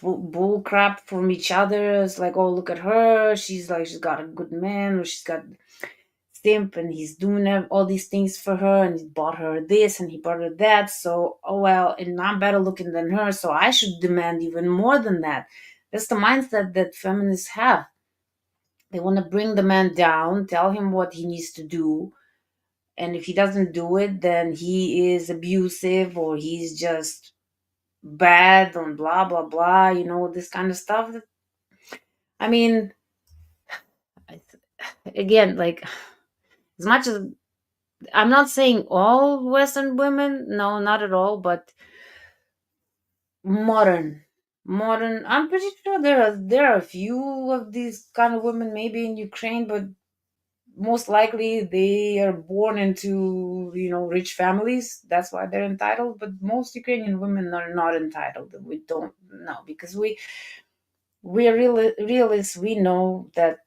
bull crap from each other. It's like, oh, look at her. She's got a good man, or she's got simp, and he's doing all these things for her, and he bought her this and he bought her that. So, oh well, and I'm better looking than her, so I should demand even more than that. That's the mindset that feminists have. They want to bring the man down, tell him what he needs to do, and if he doesn't do it, then he is abusive, or he's just bad, and blah blah blah, this kind of stuff. I mean, again, like, as much as I'm not saying all Western women, no, not at all, but modern. I'm pretty sure there are a few of these kind of women, maybe in Ukraine, but most likely they are born into rich families. That's why they're entitled. But most Ukrainian women are not entitled. We don't know, because we are realists. We know that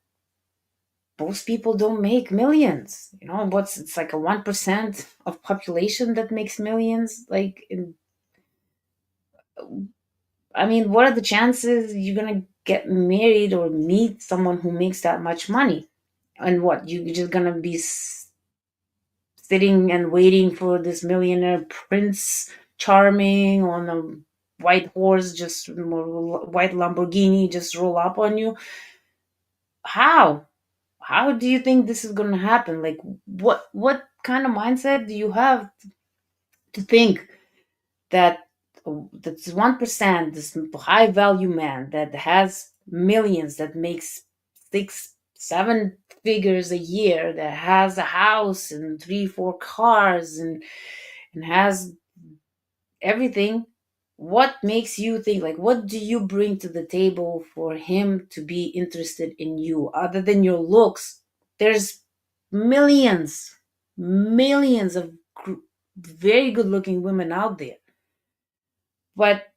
most people don't make millions. It's like a 1% of population that makes millions. Like, I mean, what are the chances you're gonna get married or meet someone who makes that much money? And what, you're just gonna be sitting and waiting for this millionaire prince charming on a white horse, just white Lamborghini, just roll up on you? How? How do you think this is gonna happen? Like, what kind of mindset do you have to think that that's 1%, this high value man that has millions, that makes six, seven figures a year, that has a house and three, four cars, and has everything? What makes you think, like, what do you bring to the table for him to be interested in you other than your looks? There's millions, millions of very good looking women out there. But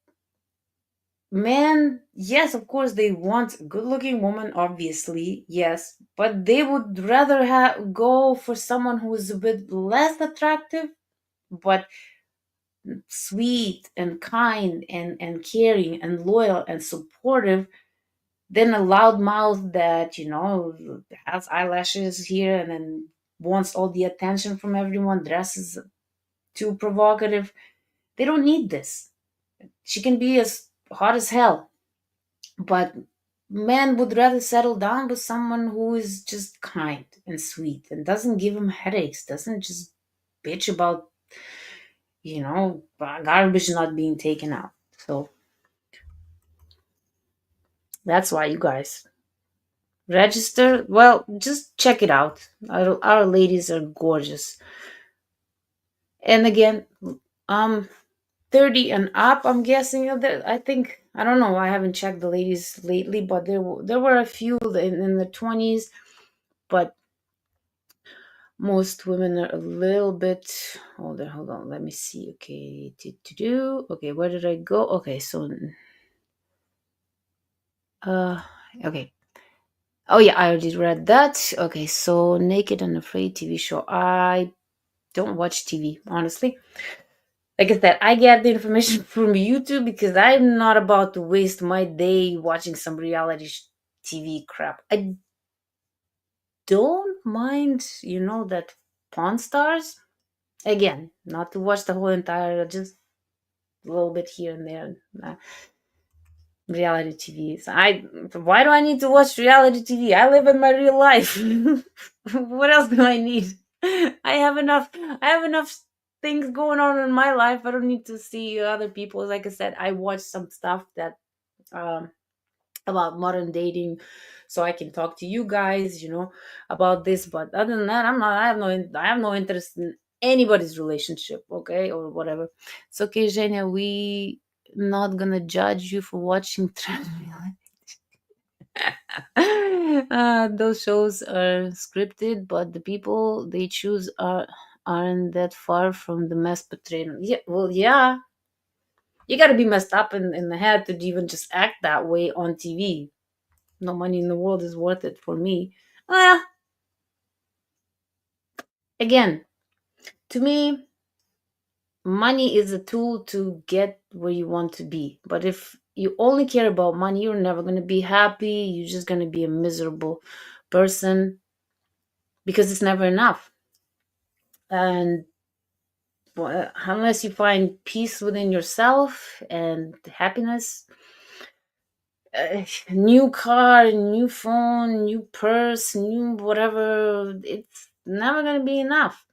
men, yes, of course, they want a good looking woman, obviously, yes, but they would rather go for someone who is a bit less attractive, but sweet and kind and caring and loyal and supportive then a loud mouth that, has eyelashes here and then wants all the attention from everyone, dresses too provocative. They don't need this. She can be as hot as hell, but men would rather settle down with someone who is just kind and sweet and doesn't give him headaches, doesn't just bitch about, garbage not being taken out. So that's why, you guys, register. Well, just check it out. Our ladies are gorgeous. And again, um 30 and up, I'm guessing. I think, I don't know, I haven't checked the ladies lately, but there were a few in the 20s, but most women are a little bit. Hold on, let me see. Okay, okay, where did I go? Okay, so uh okay. Oh yeah, I already read that. Okay, so Naked and Afraid TV show. I don't watch TV, honestly. Like I said, I get the information from YouTube because I'm not about to waste my day watching some reality TV crap. I don't mind, that Pawn Stars. Again, not to watch the whole entire, just a little bit here and there. Reality TV. So why do I need to watch reality TV? I live in my real life. What else do I need? I have enough. I have enough things going on in my life. I don't need to see other people. Like I said, I watch some stuff that um about modern dating, so I can talk to you guys, about this. But other than that, I'm not. I have no interest in anybody's relationship. Okay, or whatever. It's okay, Zhenya. We not gonna judge you for watching reality. Those shows are scripted, but the people they choose aren't that far from the mess portrayed. Yeah, well, yeah, you gotta be messed up in the head to even just act that way on TV. No money in the world is worth it for me. Well, again, to me, money is a tool to get where you want to be. But if you only care about money, you're never going to be happy. You're just going to be a miserable person because it's never enough. And unless you find peace within yourself and happiness, new car, new phone, new purse, new whatever, it's never going to be enough.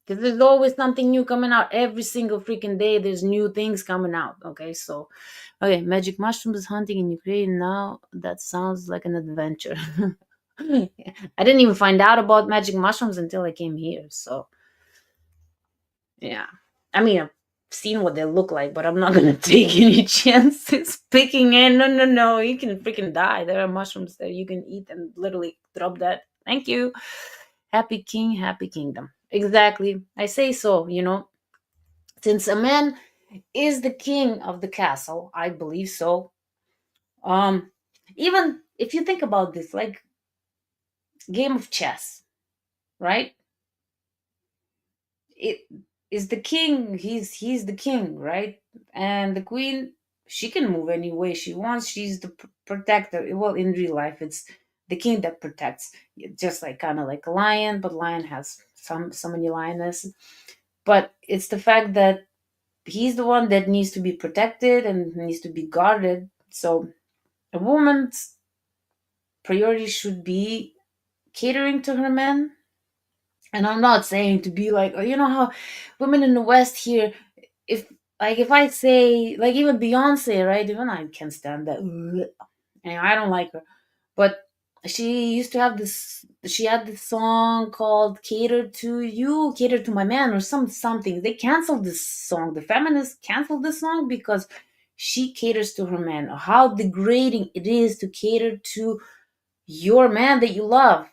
Because there's always something new coming out every single freaking day. There's new things coming out. Okay, so okay, magic mushrooms hunting in Ukraine now. That sounds like an adventure. I didn't even find out about magic mushrooms until I came here. So yeah, I mean, I've seen what they look like, but I'm not gonna take any chances picking it. No, no, no. You can freaking die. There are mushrooms that you can eat and literally drop that. Thank you. Happy king, happy kingdom. Exactly. I say so, since a man is the king of the castle, I believe so. Um, Even if you think about this, like game of chess, right? It is the king. He's the king, right? And the queen, she can move any way she wants. She's the protector. Well, in real life, it's the king that protects, just like kind of like a lion, but lion has so many lionesses. But it's the fact that he's the one that needs to be protected and needs to be guarded. So a woman's priority should be catering to her man. And I'm not saying to be like, oh, you know how women in the West here, if I say, like, even Beyonce, right? Even I can't stand that. And I don't like her. But she used to have this, she had this song called Cater to You, Cater to My Man, or something. They canceled this song. The feminists canceled this song because she caters to her man. How degrading it is to cater to your man that you love.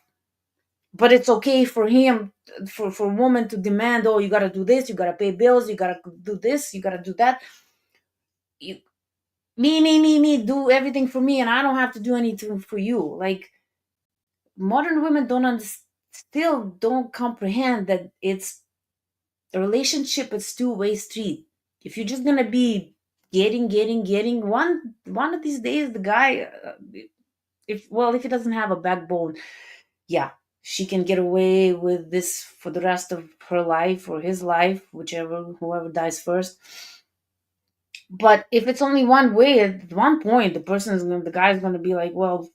But it's okay for him, for a woman to demand, oh, you gotta do this, you gotta pay bills, you gotta do this, you gotta do that. You, me, do everything for me, and I don't have to do anything for you. Like, modern women still don't comprehend that it's a relationship. It's two-way street. If you're just gonna be getting, one of these days, the guy, if he doesn't have a backbone, yeah, she can get away with this for the rest of her life or his life, whoever dies first. But if it's only one way, at one point the guy's gonna be like, well,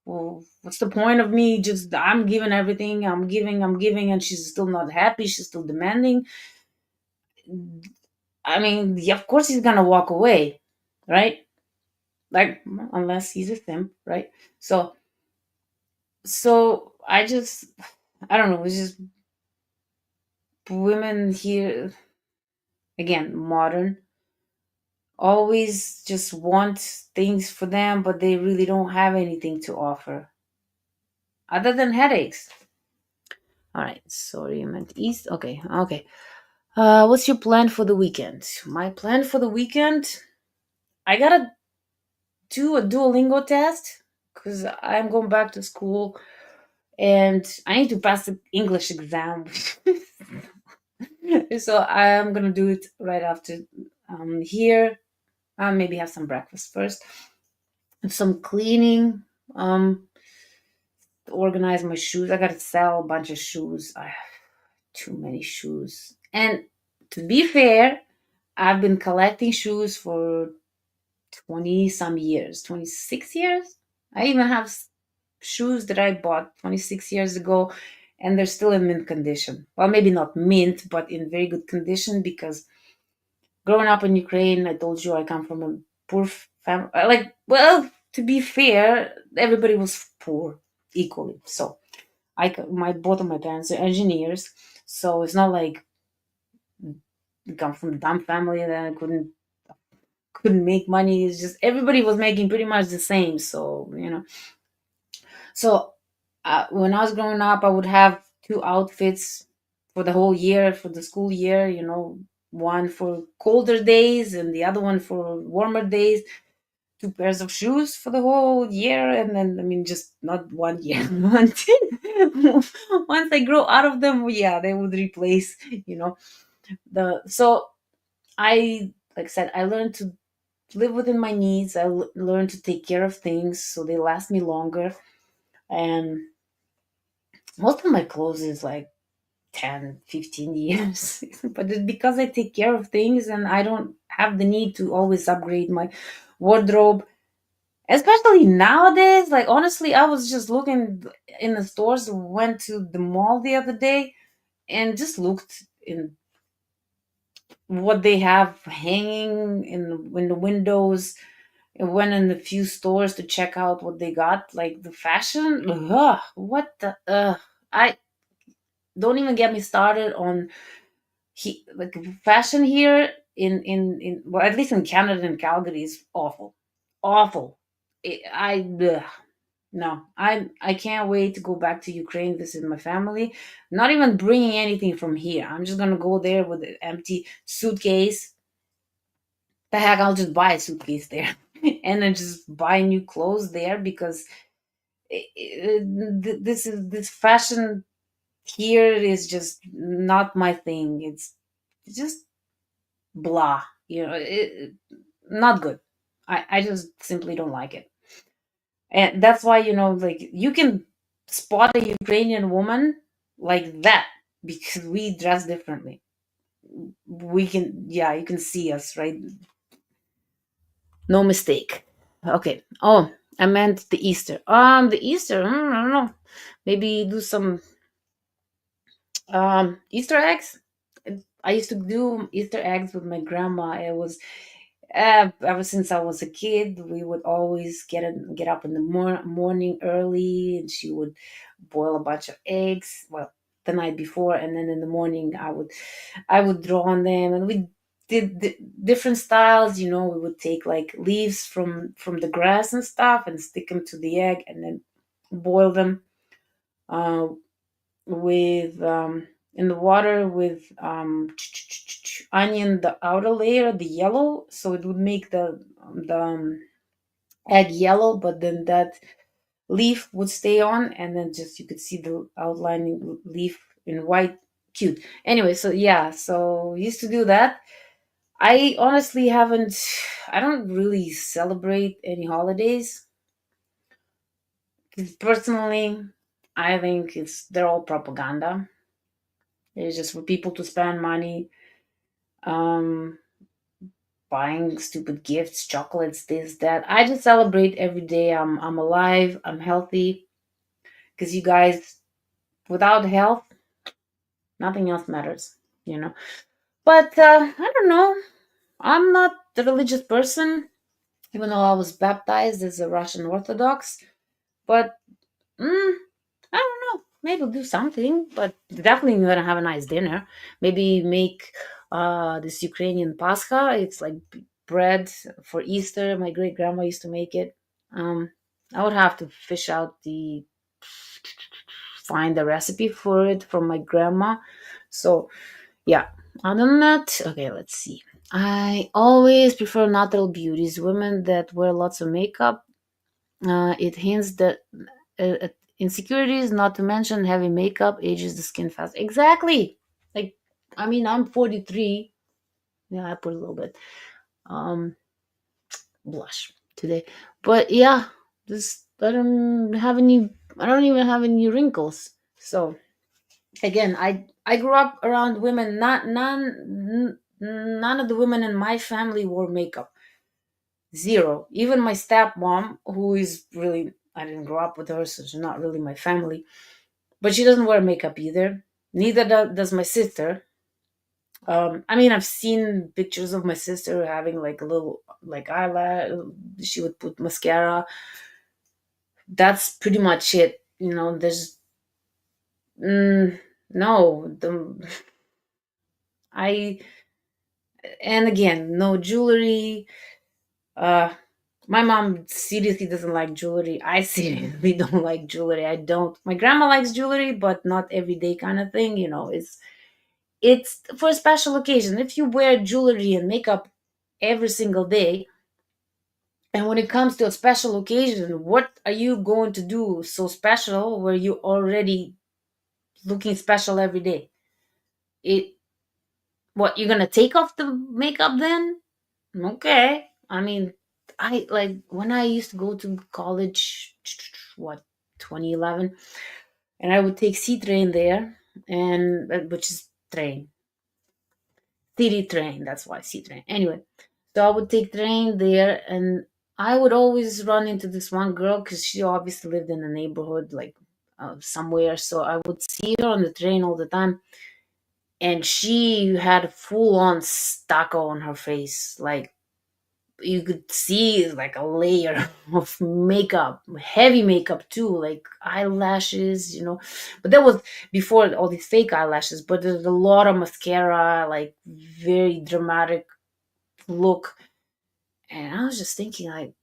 what's the point of me? Just I'm giving everything, I'm giving, and she's still not happy. She's still demanding. I mean, yeah, of course he's gonna walk away, right? Like, unless he's a simp, right? So I don't know. It's just women here again, modern, always just want things for them, but they really don't have anything to offer other than headaches. All right, sorry, I meant east. Okay, okay. What's your plan for the weekend? My plan for the weekend, I gotta do a Duolingo test because I'm going back to school and I need to pass the English exam. So I'm gonna do it right after here. Maybe have some breakfast first, some cleaning, um, organize my shoes. I gotta sell a bunch of shoes. I have too many shoes. And to be fair, I've been collecting shoes for 20 some years, 26 years. I even have shoes that I bought 26 years ago and they're still in mint condition. Well, maybe not mint, but in very good condition because growing up in Ukraine, I told you I come from a poor family. Like, well, to be fair, everybody was poor equally. So my both of my parents are engineers, so it's not like I come from a dumb family that I couldn't make money. It's just everybody was making pretty much the same. So so when I was growing up, I would have two outfits for the whole year, for the school year. One for colder days and the other one for warmer days. Two pairs of shoes for the whole year, and then I mean, just not one year. Once I grow out of them, yeah, they would replace. The so I like I said, I learned to live within my needs. I learned to take care of things so they last me longer. And most of my clothes is like 10, 15 years. But it's because I take care of things and I don't have the need to always upgrade my wardrobe. Especially nowadays, like honestly, I was just looking in the stores, went to the mall the other day and just looked in what they have hanging in the windows. And went in a few stores to check out what they got, like the fashion. Ugh, what the? I don't even get me started on like fashion here in well, at least in Canada and Calgary is awful, awful. Ugh. No, I can't wait to go back to Ukraine, visit my family. Not even bringing anything from here. I'm just gonna go there with an empty suitcase. The heck, I'll just buy a suitcase there, and then just buy new clothes there because this fashion here is just not my thing. It's just blah, not good. I just simply don't like it. And that's why, like you can spot a Ukrainian woman like that because we dress differently. We can, yeah, you can see us, right? No mistake. Okay. Oh, I meant the Easter. The Easter, I don't know. Maybe do some Easter eggs. I used to do Easter eggs with my grandma. It was ever since I was a kid, we would always get up in the morning early, and she would boil a bunch of eggs. Well, the night before, and then in the morning, I would draw on them, and we did different styles. We would take like leaves from the grass and stuff, and stick them to the egg, and then boil them. With in the water with onion, the outer layer, the yellow, so it would make the egg yellow, but then that leaf would stay on, and then just you could see the outlining leaf in white. Cute. Anyway, so yeah, so used to do that. I honestly haven't. I don't really celebrate any holidays. Personally, I think they're all propaganda. It's just for people to spend money, um, buying stupid gifts, chocolates, this, that. I just celebrate every day. I'm alive. I'm healthy. Because you guys, without health, nothing else matters. You know. But I don't know. I'm not a religious person, even though I was baptized as a Russian Orthodox. But I don't know. Maybe do something, but definitely gonna have a nice dinner. Maybe make this Ukrainian Pascha. It's like bread for Easter. My great grandma used to make it. I would have to find the recipe for it from my grandma. So yeah. Other than that, okay, let's see. I always prefer natural beauties, women that wear lots of makeup. It hints that insecurities, not to mention heavy makeup, ages the skin fast. Exactly. Like, I mean, I'm 43. Yeah, I put a little bit um blush today, but yeah, this I don't even have any wrinkles. So again, I grew up around women. None of the women in my family wore makeup. Zero. Even my stepmom, who is really, I didn't grow up with her, so she's not really my family, but she doesn't wear makeup either. Neither does my sister. I mean, I've seen pictures of my sister having like a little like eyelash. She would put mascara. That's pretty much it. There's no the I and again, no jewelry. Uh, my mom seriously doesn't like jewelry. I seriously don't like jewelry. I don't. My grandma likes jewelry, but not everyday kind of thing. It's for a special occasion. If you wear jewelry and makeup every single day, and when it comes to a special occasion, what are you going to do so special where you already looking special every day? It what you're gonna take off the makeup then? Okay. I mean, I like when I used to go to college, what 2011, and I would take C train there, and which is train, city train. That's why C train. Anyway, so I would take train there, and I would always run into this one girl because she obviously lived in a neighborhood like somewhere. So I would see her on the train all the time, and she had full on stucco on her face, like you could see like a layer of makeup, heavy makeup too, like eyelashes. But that was before all these fake eyelashes, but there's a lot of mascara, like very dramatic look. And I was just thinking, like,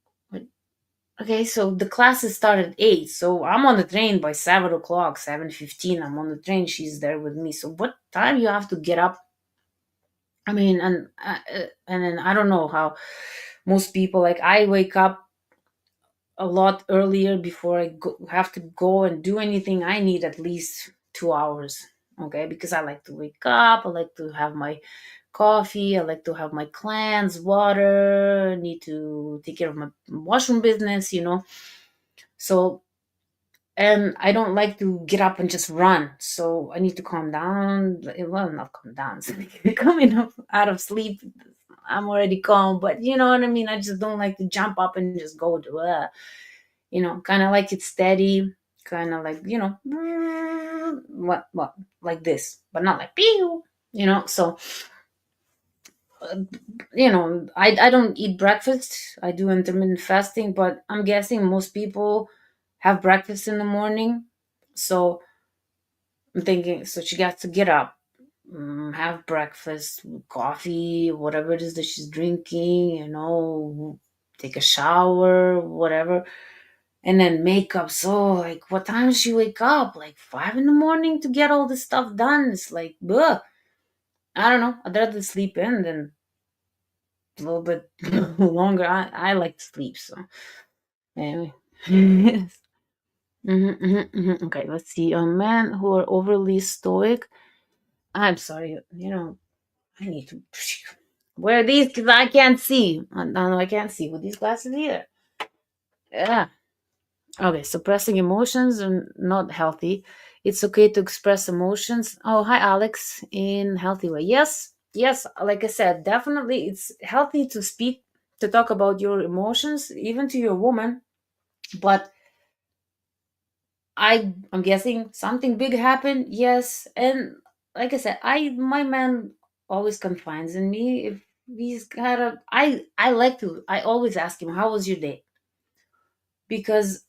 okay, so the classes start at 8, so I'm on the train by 7 o'clock, 7:15. I'm on the train, she's there with me. So what time you have to get up? I mean, and then I don't know how most people, like, I wake up a lot earlier before have to go and do anything. I need at least 2 hours, okay? Because I like to wake up, I like to have my coffee, I like to have my cleanse water, I need to take care of my washroom business. So, and I don't like to get up and just run. So I need to calm down. Well, not calm down. So coming up out of sleep, I'm already calm. But you know what I mean? I just don't like to jump up and just go to, kind of like it's steady, kind of like, what, like this, but not like pew. So, I don't eat breakfast. I do intermittent fasting, but I'm guessing most people have breakfast in the morning. So I'm thinking, so she got to get up, have breakfast, coffee, whatever it is that she's drinking, take a shower, whatever, and then makeup. So, like, what time does she wake up? Like 5 in the morning to get all this stuff done? It's like, ugh. I don't know. I'd rather sleep in than a little bit longer. I like to sleep. So, anyway. Yes. Okay, let's see. Men who are overly stoic. I'm sorry. I need to wear these because I can't see. No, I can't see with these glasses either. Yeah. Okay, suppressing emotions are not healthy. It's okay to express emotions. Oh, hi, Alex, in healthy way. Yes, yes. Like I said, definitely, it's healthy to speak, to talk about your emotions, even to your woman. But I'm guessing something big happened. Yes, and like I said, my man always confides in me. If he's got a, I like to. I always ask him, "How was your day?" Because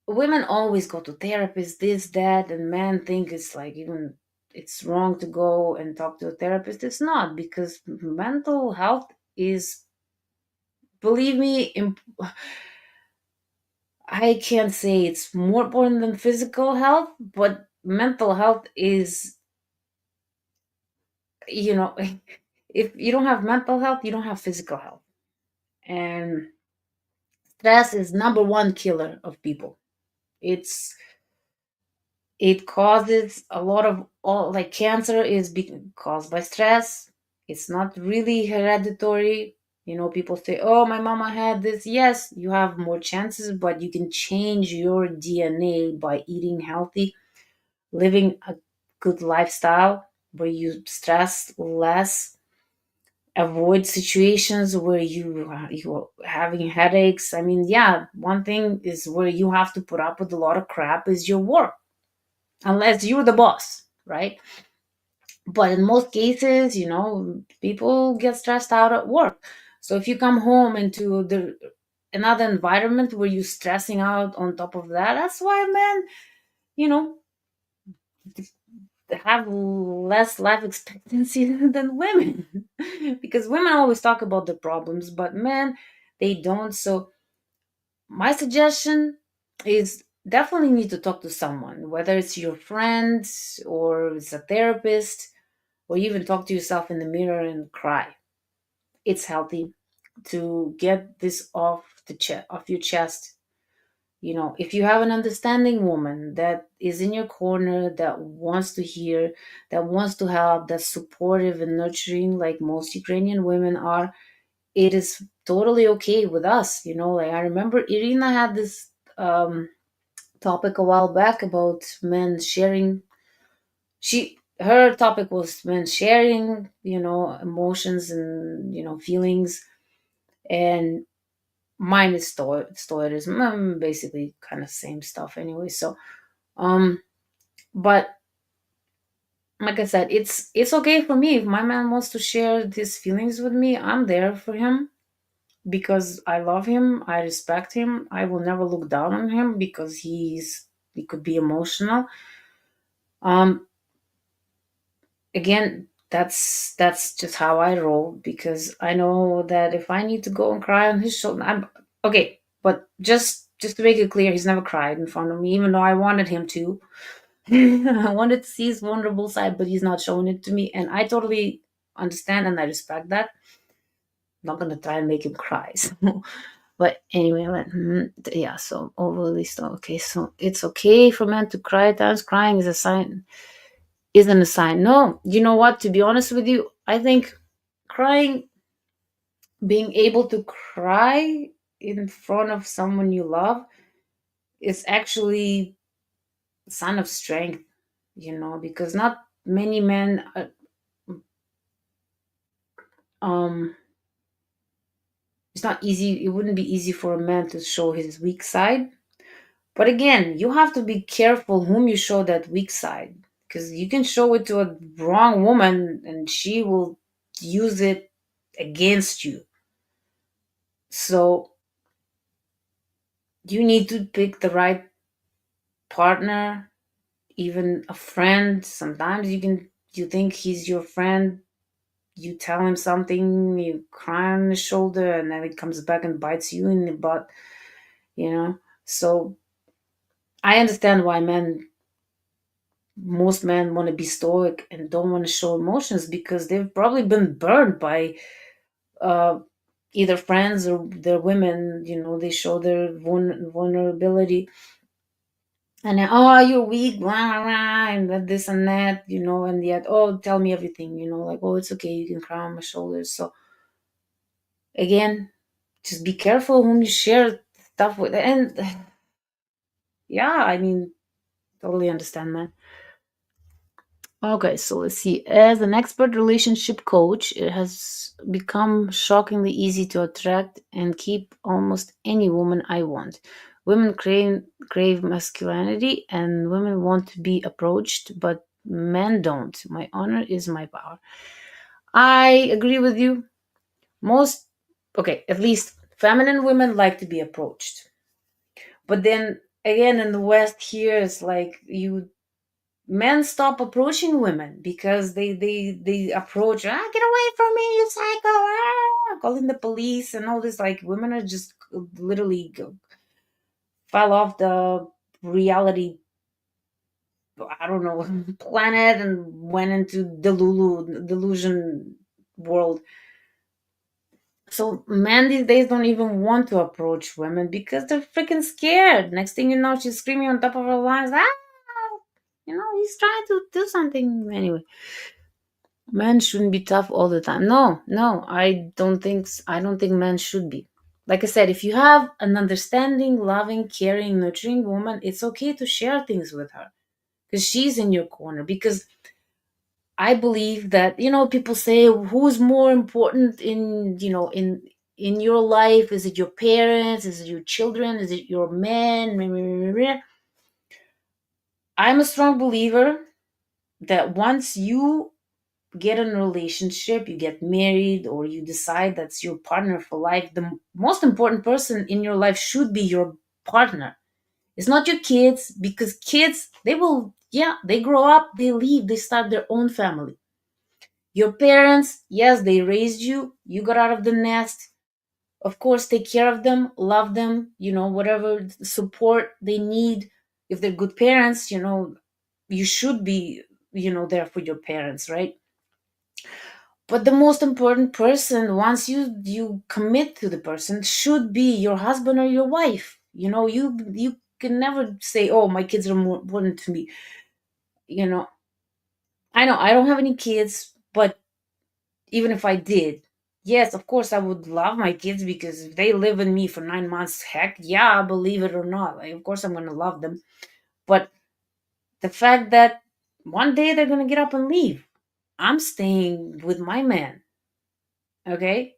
women always go to therapists, this, that, and men think it's like even it's wrong to go and talk to a therapist. It's not, because mental health is, believe me, I can't say it's more important than physical health, but mental health is, you know, if you don't have mental health, you don't have physical health. And stress is number one killer of people. It's it causes a lot of, all like cancer is caused by stress. It's not really hereditary. People say, oh, my mama had this. Yes, you have more chances, but you can change your DNA by eating healthy, living a good lifestyle where you stress less, avoid situations where you're having headaches. I mean, yeah, one thing is where you have to put up with a lot of crap is your work, unless you're the boss, right? But in most cases, people get stressed out at work. So if you come home into the another environment where you're stressing out on top of that, that's why men, you know, have less life expectancy than women. Because women always talk about the problems, but men, they don't. So my suggestion is definitely need to talk to someone, whether it's your friend or it's a therapist, or even talk to yourself in the mirror and cry. It's healthy to get this off your chest. If you have an understanding woman that is in your corner, that wants to hear, that wants to help, that's supportive and nurturing, like most Ukrainian women are, it is totally okay with us. Like I remember Irina had this topic a while back about men sharing. Her topic was men sharing, emotions and feelings, and mine is stoicism, basically kind of same stuff anyway. So um but like I said, it's okay for me if my man wants to share these feelings with me. I'm there for him because I love him, I respect him. I will never look down on him because he could be emotional. um Again, that's just how I roll, because I know that if I need to go and cry on his shoulder, I'm okay. But just to make it clear, he's never cried in front of me, even though I wanted him to. I wanted to see his vulnerable side, but he's not showing it to me, and I totally understand and I respect that. I'm not gonna try and make him cry. So. But anyway, yeah. So overly so okay. So it's okay for men to cry at times. Crying is a sign isn't a sign. No, you know what? To be honest with you, I think crying, being able to cry in front of someone you love, is actually a sign of strength, because not many men, um, it's not easy. It wouldn't be easy for a man to show his weak side. But again, you have to be careful whom you show that weak side, because you can show it to a wrong woman and she will use it against you. So you need to pick the right partner, even a friend. Sometimes you think he's your friend, you tell him something, you cry on his shoulder, and then it comes back and bites you in the butt, So I understand why most men want to be stoic and don't want to show emotions, because they've probably been burned by uh, either friends or their women. They show their vulnerability, and then, oh, you're weak, blah, blah, blah, and this and that, and yet, oh, tell me everything, like, oh, it's okay, you can cry on my shoulders. So again, just be careful whom you share tough with it. And yeah, I mean, totally understand, man. Okay, so let's see. As an expert relationship coach, it has become shockingly easy to attract and keep almost any woman I want. Women crave masculinity, and women want to be approached, but men don't. My honor is my power. I agree with you. Most, okay, at least feminine women like to be approached. But then again, in the West here, it's like men stop approaching women because they approach, get away from me, you psycho, calling the police and all this. Like, women are just literally fell off the reality, I don't know, planet, and went into delusion world. So men these days don't even want to approach women because they're freaking scared. Next thing you know, she's screaming on top of her lungs, he's trying to do something anyway. Men shouldn't be tough all the time. No, I don't think men should be. Like I said, if you have an understanding, loving, caring, nurturing woman, it's okay to share things with her because she's in your corner. Because I believe that, people say, who's more important in your life? Is it your parents? Is it your children? Is it your man? I'm a strong believer that once you get in a relationship, you get married, or you decide that's your partner for life, the most important person in your life should be your partner. It's not your kids, because kids, they grow up, they leave, they start their own family. Your parents, yes, they raised you, you got out of the nest. Of course, take care of them, love them, whatever support they need. If they're good parents, you should be, there for your parents, right? But the most important person, once you commit to the person, should be your husband or your wife. You can never say, "Oh, my kids are more important to me." You know, I know I don't have any kids, but even if I did, yes, of course I would love my kids, because if they live with me for 9 months, heck yeah, believe it or not, like, of course I'm gonna love them. But the fact that one day they're gonna get up and leave, I'm staying with my man. Okay,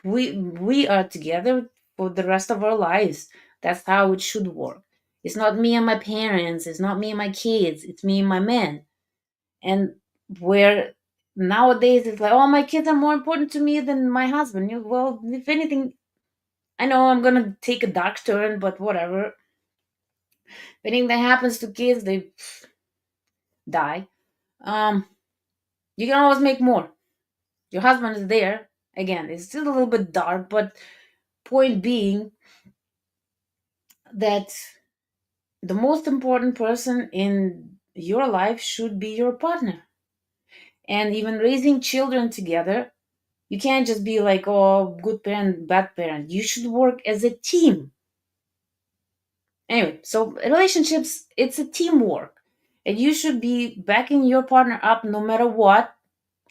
we are together for the rest of our lives. That's how it should work. It's not me and my parents, it's not me and my kids, it's me and my man. And where nowadays it's like, oh, my kids are more important to me than my husband. Well, if anything, I know I'm gonna take a dark turn, but whatever. If anything that happens to kids, they die. um you can always make more. Your husband is there. Again, it's still a little bit dark, but point being that the most important person in your life should be your partner. And even raising children together, you can't just be like, oh, good parent, bad parent. You should work as a team. Anyway, so relationships, it's a teamwork. And you should be backing your partner up no matter what,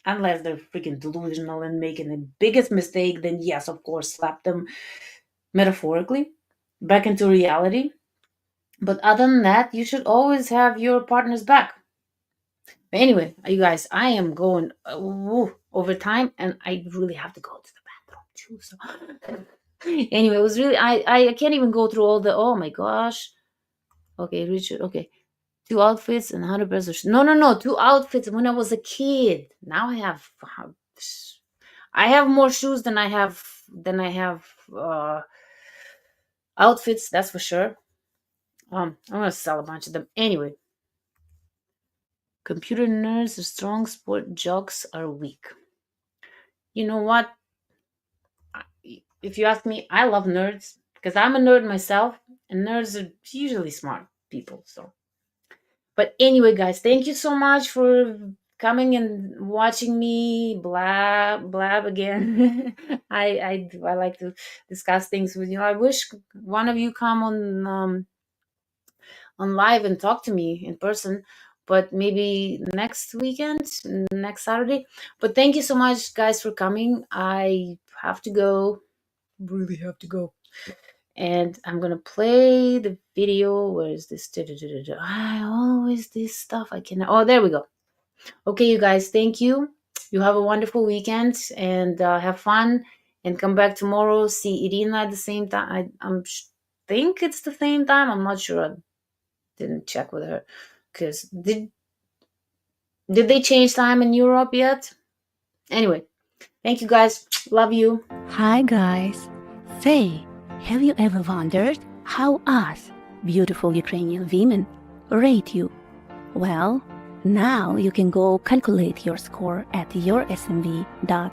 unless they're freaking delusional and making the biggest mistake. Then, yes, of course, slap them metaphorically back into reality. But other than that, you should always have your partner's back. But anyway, you guys, I am going over time, and I really have to go to the bathroom too. So anyway, it was really, I can't even go through all the, oh my gosh. Okay, Richard. Okay, 2 outfits and 100 pairs of shoes. No, 2 outfits when I was a kid. Now I have more shoes than I have outfits. That's for sure. I'm gonna sell a bunch of them anyway. Computer nerds are strong, sport jocks are weak. You know what? If you ask me, I love nerds because I'm a nerd myself, and nerds are usually smart people. So, but anyway, guys, thank you so much for coming and watching me blab again. I like to discuss things with you. I wish one of you come on live and talk to me in person, but maybe next weekend, next Saturday. But thank you so much, guys, for coming. I have to go. Really have to go. And I'm gonna play the video. Where is this? I always this stuff I can. Oh, there we go. Okay, you guys, thank you. You have a wonderful weekend and have fun. And come back tomorrow. See Irina at the same time. Think it's the same time. I'm not sure. I didn't check with her. Because did they change time in Europe yet? Anyway, thank you guys. Love you. Hi guys. Say, have you ever wondered how us, beautiful Ukrainian women, rate you? Well, now you can go calculate your score at yoursmv.com.